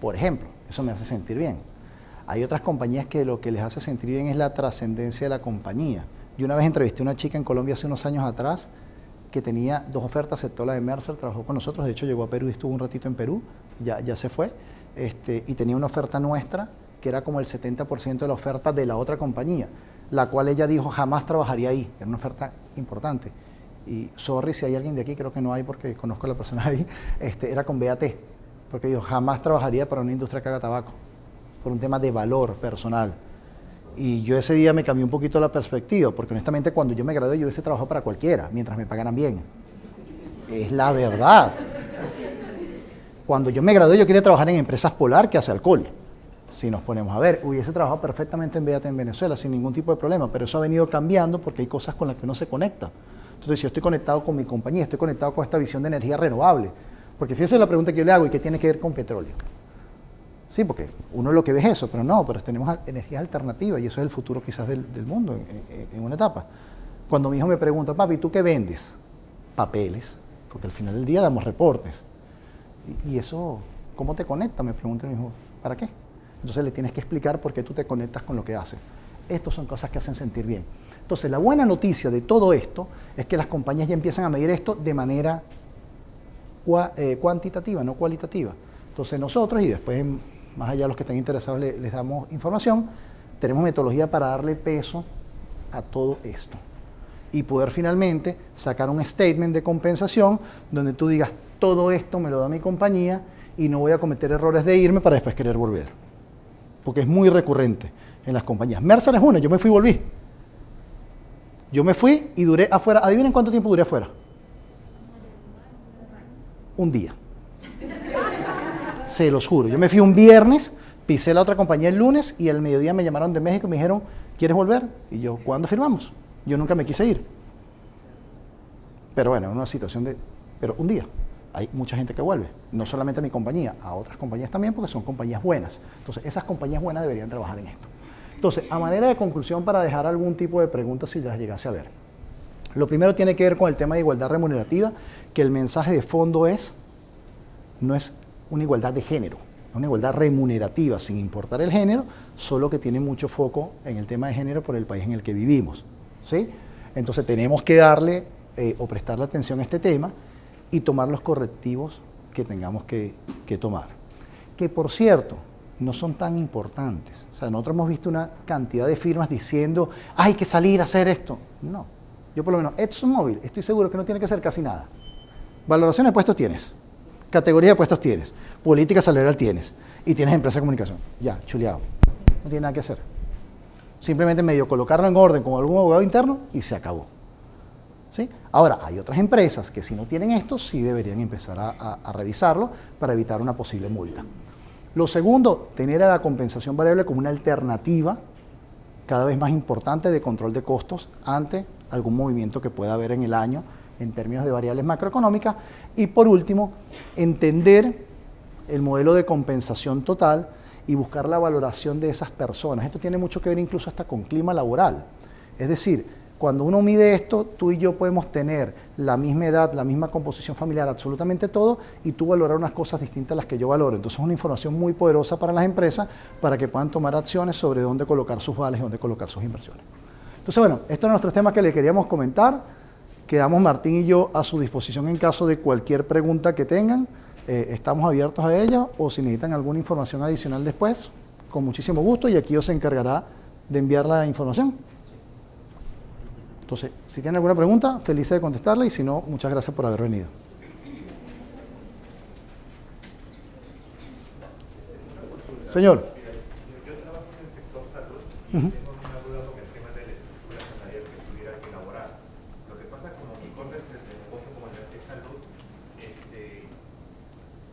Por ejemplo, eso me hace sentir bien. Hay otras compañías que lo que les hace sentir bien es la trascendencia de la compañía. Yo una vez entrevisté a una chica en Colombia hace unos años atrás que tenía 2 ofertas, aceptó la de Mercer, trabajó con nosotros, de hecho llegó a Perú y estuvo un ratito en Perú, ya se fue, y tenía una oferta nuestra que era como el 70% de la oferta de la otra compañía, la cual ella dijo jamás trabajaría ahí, era una oferta importante. Y sorry si hay alguien de aquí, creo que no hay porque conozco a la persona ahí, era con BAT, porque dijo jamás trabajaría para una industria que haga tabaco, por un tema de valor personal. Y yo ese día me cambió un poquito la perspectiva, porque honestamente cuando yo me gradué yo hubiese trabajado para cualquiera, mientras me pagaran bien. Es la verdad. Cuando yo me gradué yo quería trabajar en empresas Polar que hace alcohol. Si nos ponemos a ver, hubiese trabajado perfectamente en BAT en Venezuela sin ningún tipo de problema, pero eso ha venido cambiando porque hay cosas con las que uno se conecta. Entonces, si yo estoy conectado con mi compañía, estoy conectado con esta visión de energía renovable, porque fíjese la pregunta que yo le hago, ¿y qué tiene que ver con petróleo? Sí, porque uno lo que ve es eso, pero tenemos energías alternativas y eso es el futuro quizás del mundo en una etapa. Cuando mi hijo me pregunta, papi, ¿tú qué vendes? Papeles, porque al final del día damos reportes. ¿Y eso cómo te conecta? Me pregunta mi hijo, ¿para qué? Entonces le tienes que explicar por qué tú te conectas con lo que haces. Estas son cosas que hacen sentir bien. Entonces la buena noticia de todo esto es que las compañías ya empiezan a medir esto de manera cuantitativa, no cualitativa. Entonces nosotros, y después más allá de los que estén interesados les damos información, tenemos metodología para darle peso a todo esto y poder finalmente sacar un statement de compensación donde tú digas todo esto me lo da mi compañía y no voy a cometer errores de irme para después querer volver, porque es muy recurrente en las compañías. Mercer es una, yo me fui y volví. Yo me fui y duré afuera, adivinen cuánto tiempo duré afuera. Un día. Se los juro. Yo me fui un viernes, pisé la otra compañía el lunes y al mediodía me llamaron de México y me dijeron, ¿quieres volver? Y yo, ¿cuándo firmamos? Yo nunca me quise ir. Pero bueno, una situación de... Pero un día. Hay mucha gente que vuelve. No solamente a mi compañía, a otras compañías también porque son compañías buenas. Entonces, esas compañías buenas deberían trabajar en esto. Entonces, a manera de conclusión para dejar algún tipo de preguntas si las llegase a ver. Lo primero tiene que ver con el tema de igualdad remunerativa, que el mensaje de fondo no es una igualdad de género, es una igualdad remunerativa, sin importar el género, solo que tiene mucho foco en el tema de género por el país en el que vivimos, ¿sí? Entonces tenemos que darle o prestarle atención a este tema y tomar los correctivos que tengamos que tomar. Que por cierto, no son tan importantes. O sea, nosotros hemos visto una cantidad de firmas diciendo, hay que salir a hacer esto. No, yo por lo menos, ExxonMobil, estoy seguro que no tiene que hacer casi nada. Valoración de puestos tienes. Categoría de puestos tienes, política salarial tienes y tienes empresa de comunicación. Ya, chuleado. No tiene nada que hacer. Simplemente medio colocarlo en orden con algún abogado interno y se acabó. ¿Sí? Ahora, hay otras empresas que si no tienen esto, sí deberían empezar a revisarlo para evitar una posible multa. Lo segundo, tener a la compensación variable como una alternativa cada vez más importante de control de costos ante algún movimiento que pueda haber en el año en términos de variables macroeconómicas. Y por último, entender el modelo de compensación total y buscar la valoración de esas personas. Esto tiene mucho que ver incluso hasta con clima laboral. Es decir, cuando uno mide esto, tú y yo podemos tener la misma edad, la misma composición familiar, absolutamente todo, y tú valorar unas cosas distintas a las que yo valoro. Entonces es una información muy poderosa para las empresas para que puedan tomar acciones sobre dónde colocar sus vales y dónde colocar sus inversiones. Entonces, bueno, estos son nuestros temas que le queríamos comentar. Quedamos Martín y yo a su disposición en caso de cualquier pregunta que tengan. Estamos abiertos a ella o si necesitan alguna información adicional después, con muchísimo gusto y aquí os se encargará de enviar la información. Entonces, si tienen alguna pregunta, feliz de contestarla y si no, muchas gracias por haber venido. Señor. Yo trabajo en el sector salud y tengo una duda con el tema de la estructura salarial que tuviera que elaborar. Lo que pasa como mi core es el negocio como el de salud,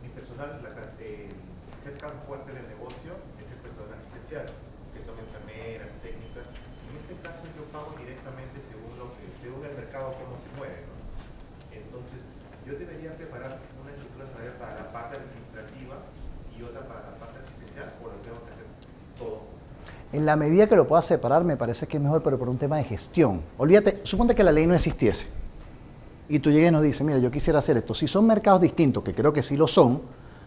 mi personal, el headcount fuerte del negocio es el personal asistencial, que son enfermeras, técnicas. En este caso yo pago directamente según el mercado cómo se mueve, ¿no? Entonces yo debería preparar una estructura salarial para la parte administrativa y otra para la parte asistencial, o lo tengo que hacer todo. En la medida que lo puedas separar, me parece que es mejor, pero por un tema de gestión. Olvídate, suponte que la ley no existiese y tú llegues y nos dices, mira, yo quisiera hacer esto. Si son mercados distintos, que creo que sí lo son,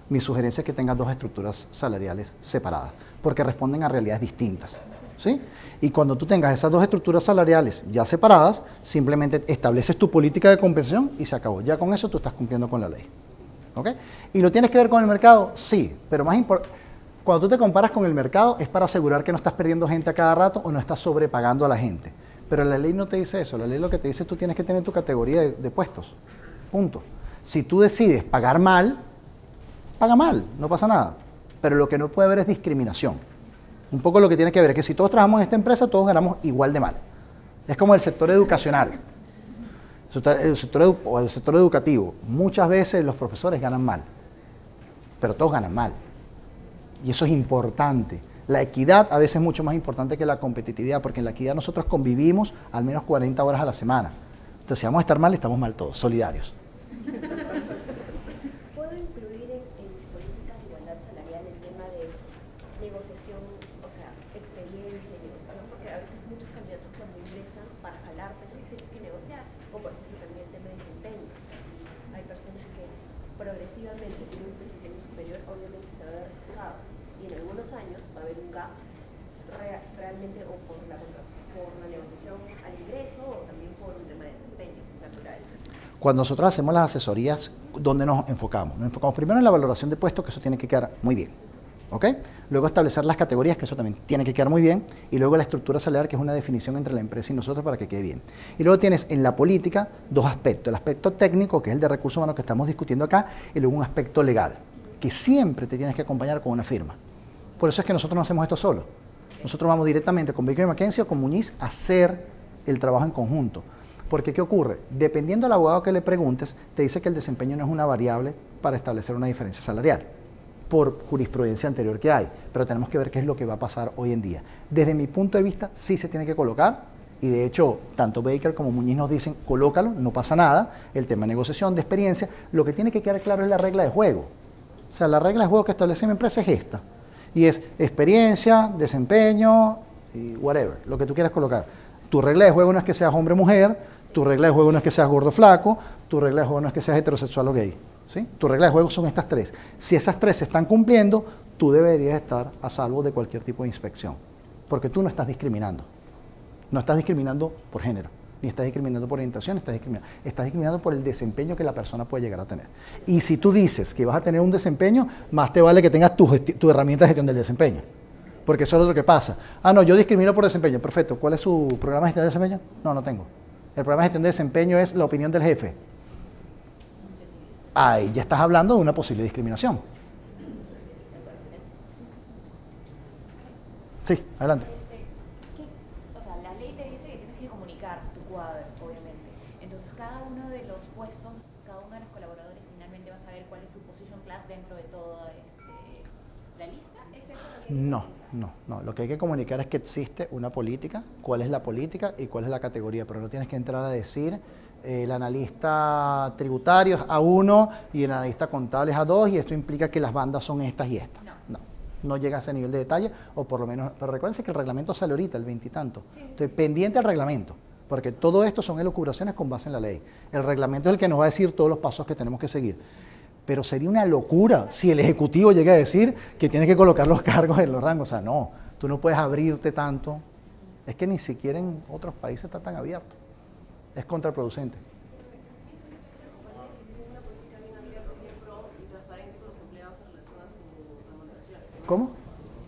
mi sugerencia es que tengas dos estructuras salariales separadas, porque responden a realidades distintas, ¿sí? Y cuando tú tengas esas dos estructuras salariales ya separadas, simplemente estableces tu política de compensación y se acabó. Ya con eso tú estás cumpliendo con la ley, ¿ok? ¿Y lo tienes que ver con el mercado? Sí, pero más importante, cuando tú te comparas con el mercado es para asegurar que no estás perdiendo gente a cada rato o no estás sobrepagando a la gente. Pero la ley no te dice eso, la ley lo que te dice es que tú tienes que tener tu categoría de puestos, punto. Si tú decides pagar mal, paga mal, no pasa nada. Pero lo que no puede haber es discriminación. Un poco lo que tiene que ver es que si todos trabajamos en esta empresa, todos ganamos igual de mal. Es como el sector educacional, el sector educativo. Muchas veces los profesores ganan mal, pero todos ganan mal. Y eso es importante. La equidad a veces es mucho más importante que la competitividad, porque en la equidad nosotros convivimos al menos 40 horas a la semana. Entonces, si vamos a estar mal, estamos mal todos, solidarios. ¿Puedo incluir en mis políticas de igualdad salarial el tema de negociación, o sea, experiencia y negociación? Porque a veces muchos candidatos cuando ingresan para jalarte, pues tienes que negociar. O por ejemplo también el tema de desempeño. O sea, si hay personas que progresivamente tienen un desempeño superior, obviamente se va a ver reflejado. Y en algunos años va a haber un gap realmente o por la negociación al ingreso o también por un tema de desempeño natural. Cuando nosotros hacemos las asesorías, ¿dónde nos enfocamos? Nos enfocamos primero en la valoración de puestos, que eso tiene que quedar muy bien, ¿ok? Luego establecer las categorías, que eso también tiene que quedar muy bien, y luego la estructura salarial, que es una definición entre la empresa y nosotros para que quede bien. Y luego tienes en la política dos aspectos, el aspecto técnico, que es el de recursos humanos que estamos discutiendo acá, y luego un aspecto legal, que siempre te tienes que acompañar con una firma. Por eso es que nosotros no hacemos esto solo. Nosotros vamos directamente con Baker McKenzie o con Muñiz a hacer el trabajo en conjunto. Porque, ¿qué ocurre? Dependiendo del abogado que le preguntes, te dice que el desempeño no es una variable para establecer una diferencia salarial, por jurisprudencia anterior que hay. Pero tenemos que ver qué es lo que va a pasar hoy en día. Desde mi punto de vista, sí se tiene que colocar, y de hecho, tanto Baker como Muñiz nos dicen, colócalo, no pasa nada. El tema de negociación, de experiencia, lo que tiene que quedar claro es la regla de juego. O sea, la regla de juego que establece mi empresa es esta. Y es experiencia, desempeño, y whatever, lo que tú quieras colocar. Tu regla de juego no es que seas hombre o mujer, tu regla de juego no es que seas gordo o flaco, tu regla de juego no es que seas heterosexual o gay, ¿sí? Tu regla de juego son estas tres. Si esas tres se están cumpliendo, tú deberías estar a salvo de cualquier tipo de inspección, porque tú no estás discriminando. No estás discriminando por género, ni estás discriminando por orientación, estás discriminando por el desempeño que la persona puede llegar a tener. Y si tú dices que vas a tener un desempeño, más te vale que tengas tu herramienta de gestión del desempeño. Porque eso es lo que pasa. Ah, no, yo discrimino por desempeño. Perfecto. ¿Cuál es su programa de gestión de desempeño? No, no tengo. El programa de gestión de desempeño es la opinión del jefe. Ahí ya estás hablando de una posible discriminación. Sí, adelante. O sea, la ley te dice que tienes que comunicar tu cuadro, obviamente. Entonces, cada uno de los puestos, cada uno de los colaboradores finalmente va a saber cuál es su position class dentro de toda la lista. ¿Es eso lo que...? No. Lo que hay que comunicar es que existe una política, cuál es la política y cuál es la categoría, pero no tienes que entrar a decir el analista tributario es A1 y el analista contable es A2 y esto implica que las bandas son estas y estas. No llega a ese nivel de detalle, o por lo menos, pero recuérdense que el reglamento sale ahorita, el 20 y tanto. Estoy pendiente al reglamento, porque todo esto son elucubraciones con base en la ley. El reglamento es el que nos va a decir todos los pasos que tenemos que seguir. Pero sería una locura si el Ejecutivo llega a decir que tiene que colocar los cargos en los rangos. O sea, no, tú no puedes abrirte tanto. Es que ni siquiera en otros países está tan abierto. Es contraproducente. ¿Cómo?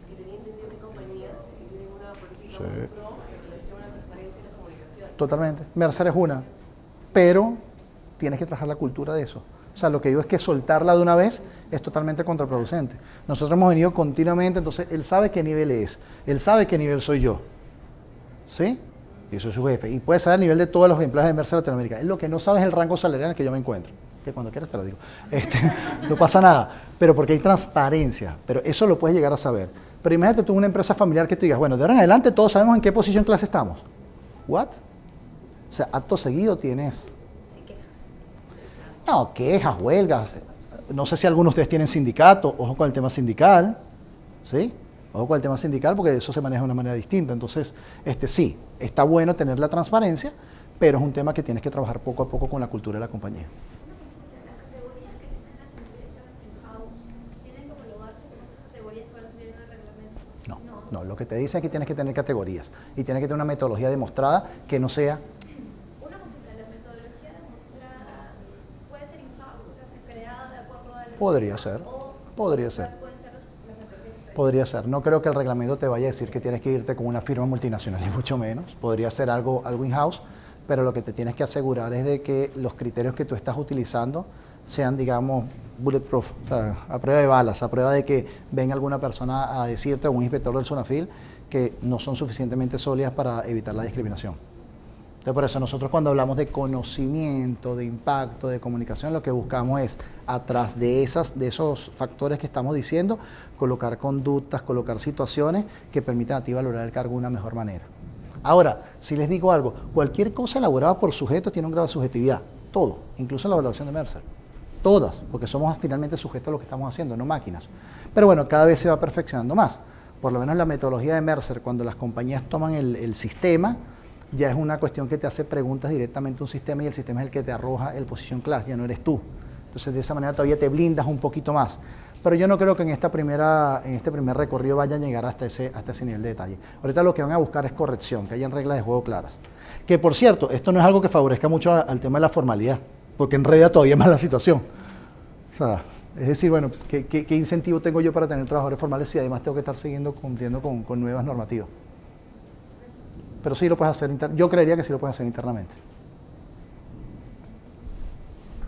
Que tenía entendido que hay compañías que tienen una política Sí. muy pro en relación a la transparencia y la comunicación. Totalmente. Mercer es una, pero tienes que trabajar la cultura de eso. O sea, lo que digo es que soltarla de una vez es totalmente contraproducente. Nosotros hemos venido continuamente, entonces él sabe qué nivel es, él sabe qué nivel soy yo, ¿sí? Y eso es su jefe. Y puede saber el nivel de todos los empleados de Mercer Latinoamérica. Él lo que no sabe es el rango salarial en el que yo me encuentro. Que cuando quieras te lo digo. No pasa nada, pero porque hay transparencia. Pero eso lo puedes llegar a saber. Pero imagínate tú una empresa familiar que te digas, bueno, de ahora en adelante todos sabemos en qué posición clase estamos. ¿What? O sea, acto seguido tienes... No, quejas, huelgas. No sé si algunos de ustedes tienen sindicato. Ojo con el tema sindical. ¿Sí? Ojo con el tema sindical porque eso se maneja de una manera distinta. Entonces, sí, está bueno tener la transparencia, pero es un tema que tienes que trabajar poco a poco con la cultura de la compañía. No, lo que te dice es que tienes que tener categorías y tienes que tener una metodología demostrada que no sea... Una consulta, la metodología demostrada puede ser in-house, o sea, se crea de acuerdo a la Podría empresa, ser, o podría ser. pueden ser las metodologías que Podría ser. No creo que el reglamento te vaya a decir que tienes que irte con una firma multinacional, ni mucho menos. Podría ser algo in-house, pero lo que te tienes que asegurar es de que los criterios que tú estás utilizando sean, digamos, bulletproof, o sea, a prueba de balas, a prueba de que venga alguna persona a decirte, o un inspector del SONAFIL, que no son suficientemente sólidas para evitar la discriminación. Entonces, por eso nosotros cuando hablamos de conocimiento, de impacto, de comunicación, lo que buscamos es, atrás de esos factores que estamos diciendo, colocar conductas, colocar situaciones que permitan a ti valorar el cargo de una mejor manera. Ahora, si les digo algo, cualquier cosa elaborada por sujeto tiene un grado de subjetividad, todo, incluso la evaluación de Mercer. Todas, porque somos finalmente sujetos a lo que estamos haciendo, no máquinas. Pero bueno, cada vez se va perfeccionando más. Por lo menos la metodología de Mercer, cuando las compañías toman el sistema, ya es una cuestión que te hace preguntas directamente a un sistema y el sistema es el que te arroja el position class, ya no eres tú. Entonces de esa manera todavía te blindas un poquito más. Pero yo no creo que en este primer recorrido vayan a llegar hasta ese nivel de detalle. Ahorita lo que van a buscar es corrección, que hayan reglas de juego claras. Que por cierto, esto no es algo que favorezca mucho al tema de la formalidad, porque enreda todavía más la situación. O sea, es decir, bueno, ¿qué incentivo tengo yo para tener trabajadores formales si además tengo que estar cumpliendo con nuevas normativas? Pero sí lo puedes hacer, yo creería que sí lo puedes hacer internamente.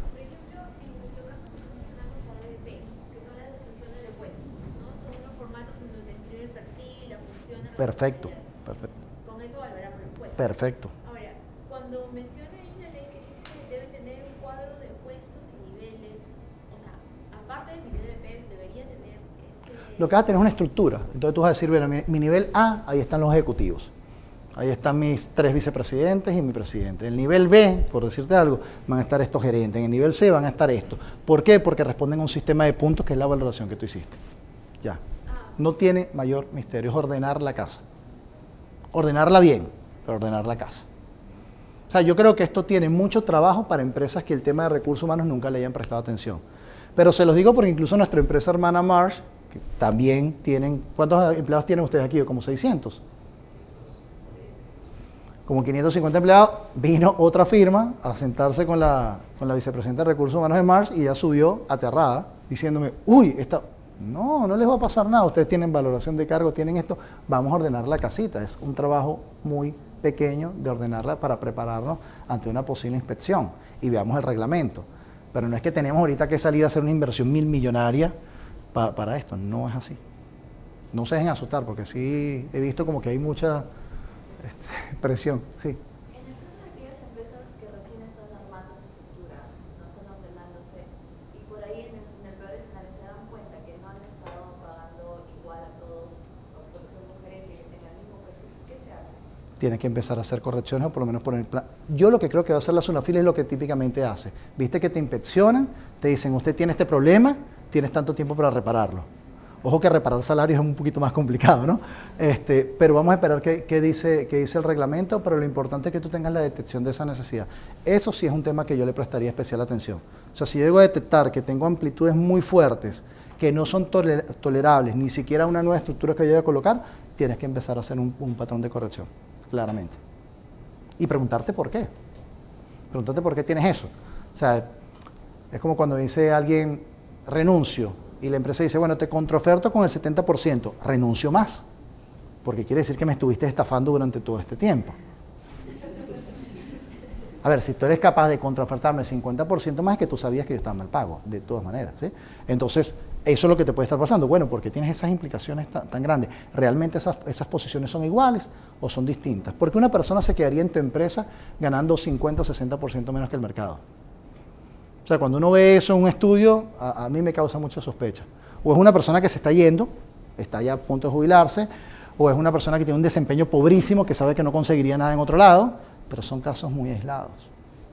Por ejemplo, en nuestro caso nosotros mencionamos la DDPs, que son las descripciones de puestos, ¿no? Son unos formatos en donde escribe el perfil, la función, las Perfecto, responsabilidades. perfecto, Con eso valoramos los puestos. perfecto. Ahora, cuando menciona ahí una ley que dice debe tener un cuadro de puestos y niveles, o sea, aparte de mi DDPs debería tener ese... Lo que vas a tener es una estructura. Entonces tú vas a decir, bueno, mi nivel A, ahí están los ejecutivos. Ahí están mis 3 vicepresidentes y mi presidente. En el nivel B, por decirte algo, van a estar estos gerentes. En el nivel C van a estar estos. ¿Por qué? Porque responden a un sistema de puntos que es la valoración que tú hiciste. Ya. No tiene mayor misterio. Es ordenar la casa. Ordenarla bien, pero ordenar la casa. O sea, yo creo que esto tiene mucho trabajo para empresas que el tema de recursos humanos nunca le hayan prestado atención. Pero se los digo porque incluso nuestra empresa hermana Marsh, que también tienen... ¿Cuántos empleados tienen ustedes aquí? Como 600. Como 550 empleados, vino otra firma a sentarse con la vicepresidenta de Recursos Humanos de Marsh y ella subió aterrada, diciéndome, uy, no les va a pasar nada, ustedes tienen valoración de cargo, tienen esto, vamos a ordenar la casita. Es un trabajo muy pequeño de ordenarla para prepararnos ante una posible inspección y veamos el reglamento. Pero no es que tenemos ahorita que salir a hacer una inversión millonaria para esto, no es así. No se dejen asustar porque sí he visto como que hay mucha... presión, sí. En el caso de aquellas empresas que recién están armando su estructura, no están ordenándose, y por ahí en el peor escenario se dan cuenta que no han estado pagando igual a todos, o por ejemplo, un gerente que tenga el mismo perfil, ¿qué se hace? Tienen que empezar a hacer correcciones o por lo menos poner el plan. Yo lo que creo que va a hacer la SONAFIL es lo que típicamente hace. Viste que te inspeccionan, te dicen, usted tiene este problema, tienes tanto tiempo para repararlo. Ojo que reparar salarios es un poquito más complicado, ¿no? Pero vamos a esperar qué dice el reglamento, pero lo importante es que tú tengas la detección de esa necesidad. Eso sí es un tema que yo le prestaría especial atención. O sea, si yo llego a detectar que tengo amplitudes muy fuertes, que no son tolerables, ni siquiera una nueva estructura que yo voy a colocar, tienes que empezar a hacer un patrón de corrección, claramente. Y preguntarte por qué. Preguntarte por qué tienes eso. O sea, es como cuando dice alguien, renuncio. Y la empresa dice, bueno, te contraoferto con el 70%, renuncio más, porque quiere decir que me estuviste estafando durante todo este tiempo. A ver, si tú eres capaz de contraofertarme el 50% más, es que tú sabías que yo estaba mal pago, de todas maneras, ¿sí? Entonces, eso es lo que te puede estar pasando. Bueno, porque tienes esas implicaciones tan grandes. ¿Realmente esas posiciones son iguales o son distintas? Porque una persona se quedaría en tu empresa ganando 50 o 60% menos que el mercado. O sea, cuando uno ve eso en un estudio, a mí me causa mucha sospecha. O es una persona que se está yendo, está ya a punto de jubilarse, o es una persona que tiene un desempeño pobrísimo, que sabe que no conseguiría nada en otro lado, pero son casos muy aislados.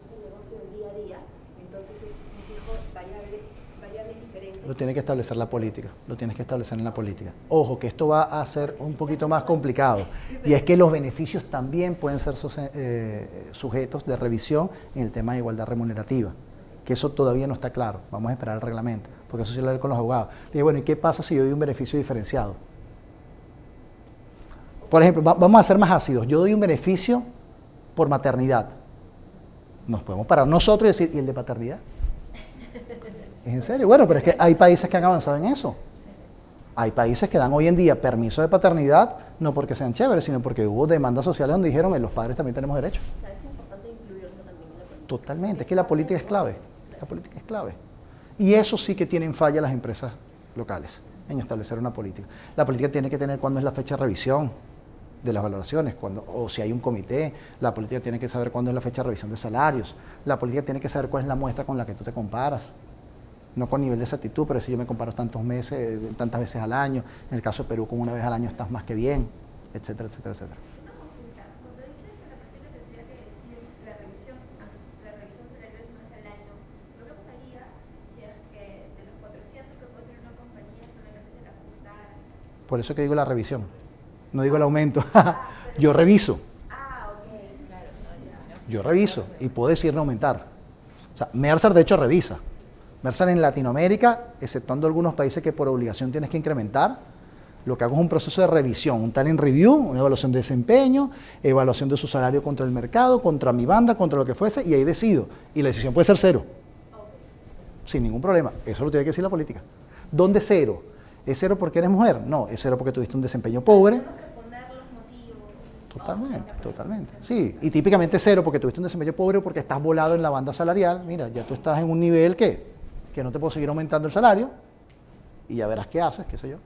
Es el negocio del día a día, entonces es un fijo variable diferente. Lo tiene que establecer la política, lo tienes que establecer en la política. Ojo, que esto va a ser un poquito más complicado, y es que los beneficios también pueden ser sujetos de revisión en el tema de igualdad remunerativa. Que eso todavía no está claro, vamos a esperar el reglamento, porque eso sí lo haré con los abogados. Le dije, bueno, ¿y qué pasa si yo doy un beneficio diferenciado? Por ejemplo, vamos a ser más ácidos. Yo doy un beneficio por maternidad. Nos podemos parar nosotros y decir, ¿y el de paternidad? ¿Es en serio? Bueno, pero es que hay países que han avanzado en eso. Hay países que dan hoy en día permiso de paternidad, no porque sean chéveres, sino porque hubo demandas sociales donde dijeron que los padres también tenemos derecho. O sea, es importante incluirlo también en la política. Totalmente, es que la política es clave. La política es clave. Y eso sí que tienen falla las empresas locales en establecer una política. La política tiene que tener cuándo es la fecha de revisión de las valoraciones, o si hay un comité. La política tiene que saber cuándo es la fecha de revisión de salarios. La política tiene que saber cuál es la muestra con la que tú te comparas. No con nivel de exactitud, pero si yo me comparo tantos meses, tantas veces al año, en el caso de Perú, con una vez al año estás más que bien, etcétera, etcétera, etcétera. Una consulta. Cuando dices que la práctica tendría que decir la revisión salarial es una vez al año, ¿lo que pasaría si es que de los 400 que puede ser una compañía solamente se le ajusta? Por eso que digo la revisión, no digo el aumento. Yo reviso. Ah, ok, claro. Yo reviso y puedo decir no aumentar. O sea, Mercer de hecho revisa. Mercer en Latinoamérica, exceptuando algunos países que por obligación tienes que incrementar, lo que hago es un proceso de revisión, un talent review, una evaluación de desempeño, evaluación de su salario contra el mercado, contra mi banda, contra lo que fuese, y ahí decido. Y la decisión puede ser 0. Sin ningún problema. Eso lo tiene que decir la política. ¿Dónde 0? ¿Es 0 porque eres mujer? No, es 0 porque tuviste un desempeño pobre. Totalmente, totalmente. Sí, y típicamente 0 porque tuviste un desempeño pobre o porque estás volado en la banda salarial. Mira, ya tú estás en un nivel que no te puedo seguir aumentando el salario y ya verás qué haces, qué sé yo.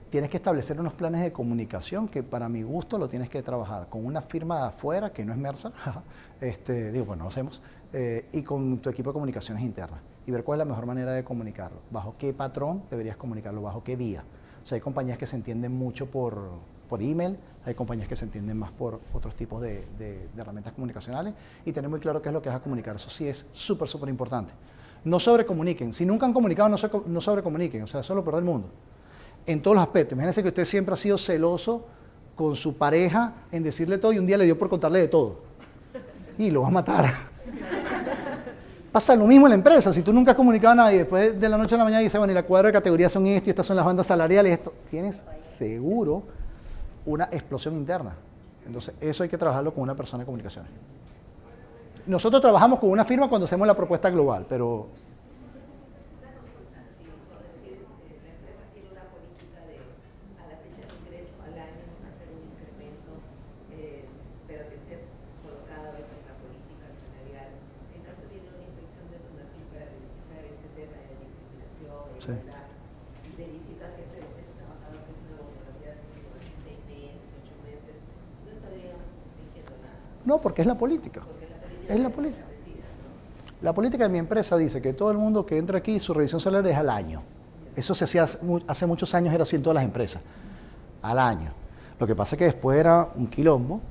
Tienes que establecer unos planes de comunicación que para mi gusto lo tienes que trabajar con una firma de afuera que no es Mercer, bueno, lo hacemos, y con tu equipo de comunicaciones internas y ver cuál es la mejor manera de comunicarlo, bajo qué patrón deberías comunicarlo, bajo qué vía. O sea, hay compañías que se entienden mucho por email, hay compañías que se entienden más por otros tipos de herramientas comunicacionales y tener muy claro qué es lo que vas a comunicar. Eso sí es súper, súper importante. No sobrecomuniquen. Si nunca han comunicado, no sobrecomuniquen. O sea, eso es lo peor del mundo. En todos los aspectos. Imagínense que usted siempre ha sido celoso con su pareja en decirle todo y un día le dio por contarle de todo. Y lo vas a matar. Pasa lo mismo en la empresa. Si tú nunca has comunicado a nadie, después de la noche a la mañana dices, bueno, y la cuadra de categorías son esto y estas son las bandas salariales, esto, tienes seguro una explosión interna. Entonces, eso hay que trabajarlo con una persona de comunicaciones. Nosotros trabajamos con una firma cuando hacemos la propuesta global, pero... Sí. Y verifica que ese trabajador que es nuevo, que tiene 6 meses, 8 meses, no estaría infringiendo nada. No, porque es la política. Es la política. La política de mi empresa dice que todo el mundo que entra aquí, su revisión salarial es al año. Eso se hacía hace muchos años, era así en todas las empresas. Al año. Lo que pasa es que después era un quilombo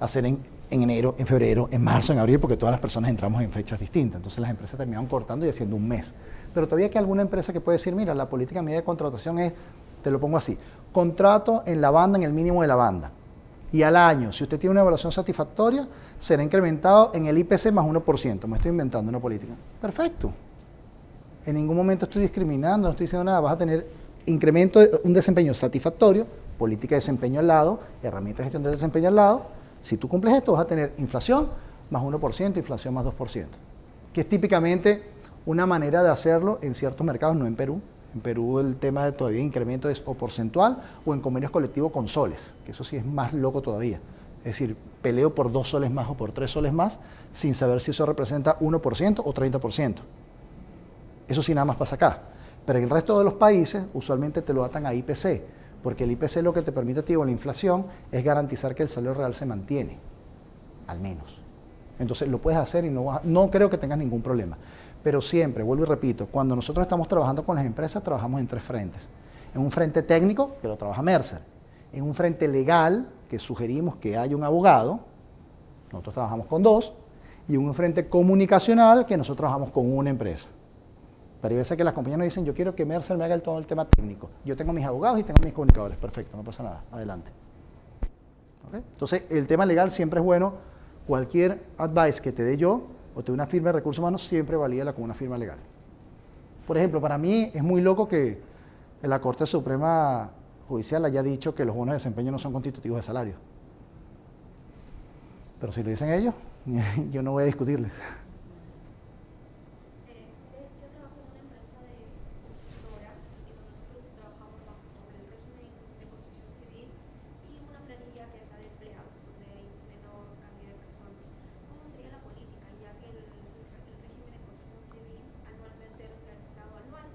hacer en enero, en febrero, en marzo, en abril, porque todas las personas entramos en fechas distintas. Entonces las empresas terminaban cortando y haciendo un mes. Pero todavía hay alguna empresa que puede decir, mira, la política mía de contratación es, te lo pongo así, contrato en la banda, en el mínimo de la banda. Y al año, si usted tiene una evaluación satisfactoria, será incrementado en el IPC más 1%. Me estoy inventando una política. Perfecto. En ningún momento estoy discriminando, no estoy diciendo nada. Vas a tener incremento de un desempeño satisfactorio, política de desempeño al lado, herramientas de gestión del desempeño al lado. Si tú cumples esto, vas a tener inflación más 1%, inflación más 2%. Que es típicamente una manera de hacerlo en ciertos mercados, no en Perú. En Perú el tema de todavía incremento es o porcentual o en convenios colectivos con soles, que eso sí es más loco todavía. Es decir, peleo por 2 soles más o por 3 soles más sin saber si eso representa 1% o 30%. Eso sí nada más pasa acá. Pero en el resto de los países usualmente te lo atan a IPC, porque el IPC lo que te permite a ti con la inflación es garantizar que el salario real se mantiene, al menos. Entonces lo puedes hacer y no creo que tengas ningún problema. Pero siempre, vuelvo y repito, cuando nosotros estamos trabajando con las empresas, trabajamos en 3 frentes. En un frente técnico, que lo trabaja Mercer. En un frente legal, que sugerimos que haya un abogado, nosotros trabajamos con 2. Y en un frente comunicacional, que nosotros trabajamos con una empresa. Pero hay veces que las compañías nos dicen, yo quiero que Mercer me haga todo el tema técnico. Yo tengo mis abogados y tengo mis comunicadores. Perfecto, no pasa nada. Adelante. ¿Okay? Entonces, el tema legal siempre es bueno. Cualquier advice que te dé yo, o de una firma de recursos humanos, siempre valídala con una firma legal. Por ejemplo, para mí es muy loco que la Corte Suprema Judicial haya dicho que los bonos de desempeño no son constitutivos de salario. Pero si lo dicen ellos, yo no voy a discutirles. Yo trabajo en una empresa de constructora y nosotros trabajamos bajo el régimen de construcción civil y una planilla que es la de empleados, donde hay menor cantidad de personas. ¿Cómo sería la política, ya que el régimen de construcción civil anualmente es realizado anual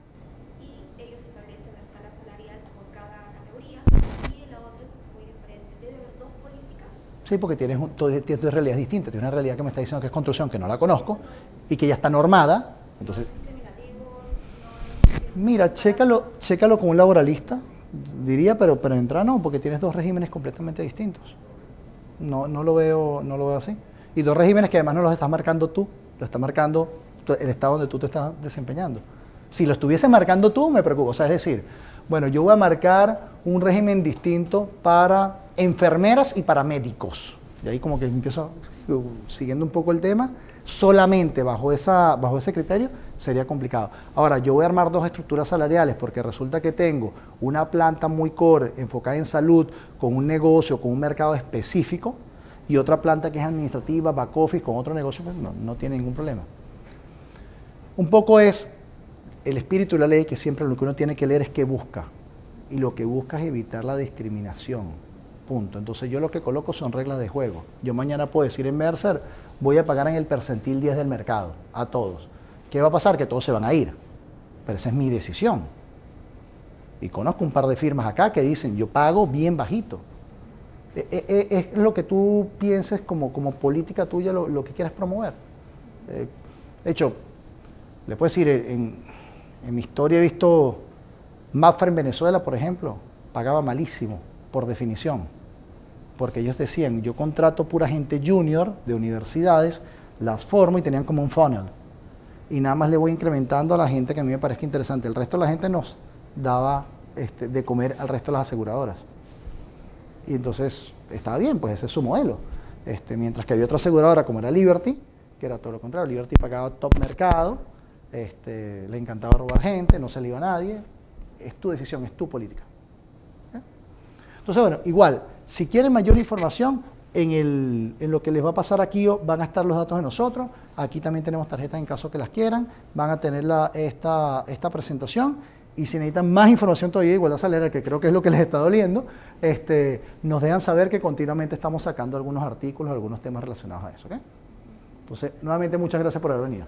y ellos establecen la escala salarial por cada categoría y la otra es muy diferente? ¿Debe haber dos políticas? Sí, porque tienes dos realidades distintas. Tienes una realidad que me está diciendo que es construcción, que no la conozco, y que ya está normada. Entonces, mira, chécalo con un laboralista, diría, pero de entrada no, porque tienes dos regímenes completamente distintos. No lo veo así. Y dos regímenes que además no los estás marcando tú, lo está marcando el estado donde tú te estás desempeñando. Si lo estuviese marcando tú, me preocupa. O sea, es decir, bueno, yo voy a marcar un régimen distinto para enfermeras y para médicos. Y ahí como que empiezo siguiendo un poco el tema, solamente bajo ese criterio sería complicado. Ahora, yo voy a armar dos estructuras salariales porque resulta que tengo una planta muy core enfocada en salud, con un negocio, con un mercado específico, y otra planta que es administrativa, back office, con otro negocio, pues no tiene ningún problema. Un poco es el espíritu de la ley, que siempre lo que uno tiene que leer es qué busca. Y lo que busca es evitar la discriminación. Punto. Entonces yo lo que coloco son reglas de juego. Yo mañana puedo decir en Mercer, voy a pagar en el percentil 10 del mercado, a todos. ¿Qué va a pasar? Que todos se van a ir. Pero esa es mi decisión. Y conozco un par de firmas acá que dicen, yo pago bien bajito. Es lo que tú pienses como política tuya, lo que quieras promover. De hecho, le puedo decir, en mi historia he visto Mapfre en Venezuela, por ejemplo, pagaba malísimo, por definición. Porque ellos decían, yo contrato pura gente junior de universidades, las formo y tenían como un funnel. Y nada más le voy incrementando a la gente que a mí me parezca interesante. El resto de la gente nos daba de comer al resto de las aseguradoras. Y entonces estaba bien, pues ese es su modelo. Mientras que había otra aseguradora como era Liberty, que era todo lo contrario. Liberty pagaba top mercado, le encantaba robar gente, no se le iba a nadie. Es tu decisión, es tu política. Entonces, bueno, igual, si quieren mayor información, en lo que les va a pasar aquí van a estar los datos de nosotros. Aquí también tenemos tarjetas en caso que las quieran. Van a tener esta presentación. Y si necesitan más información todavía de igualdad salarial, que creo que es lo que les está doliendo, nos dejan saber que continuamente estamos sacando algunos artículos, algunos temas relacionados a eso. ¿Okay? Entonces, nuevamente, muchas gracias por haber venido.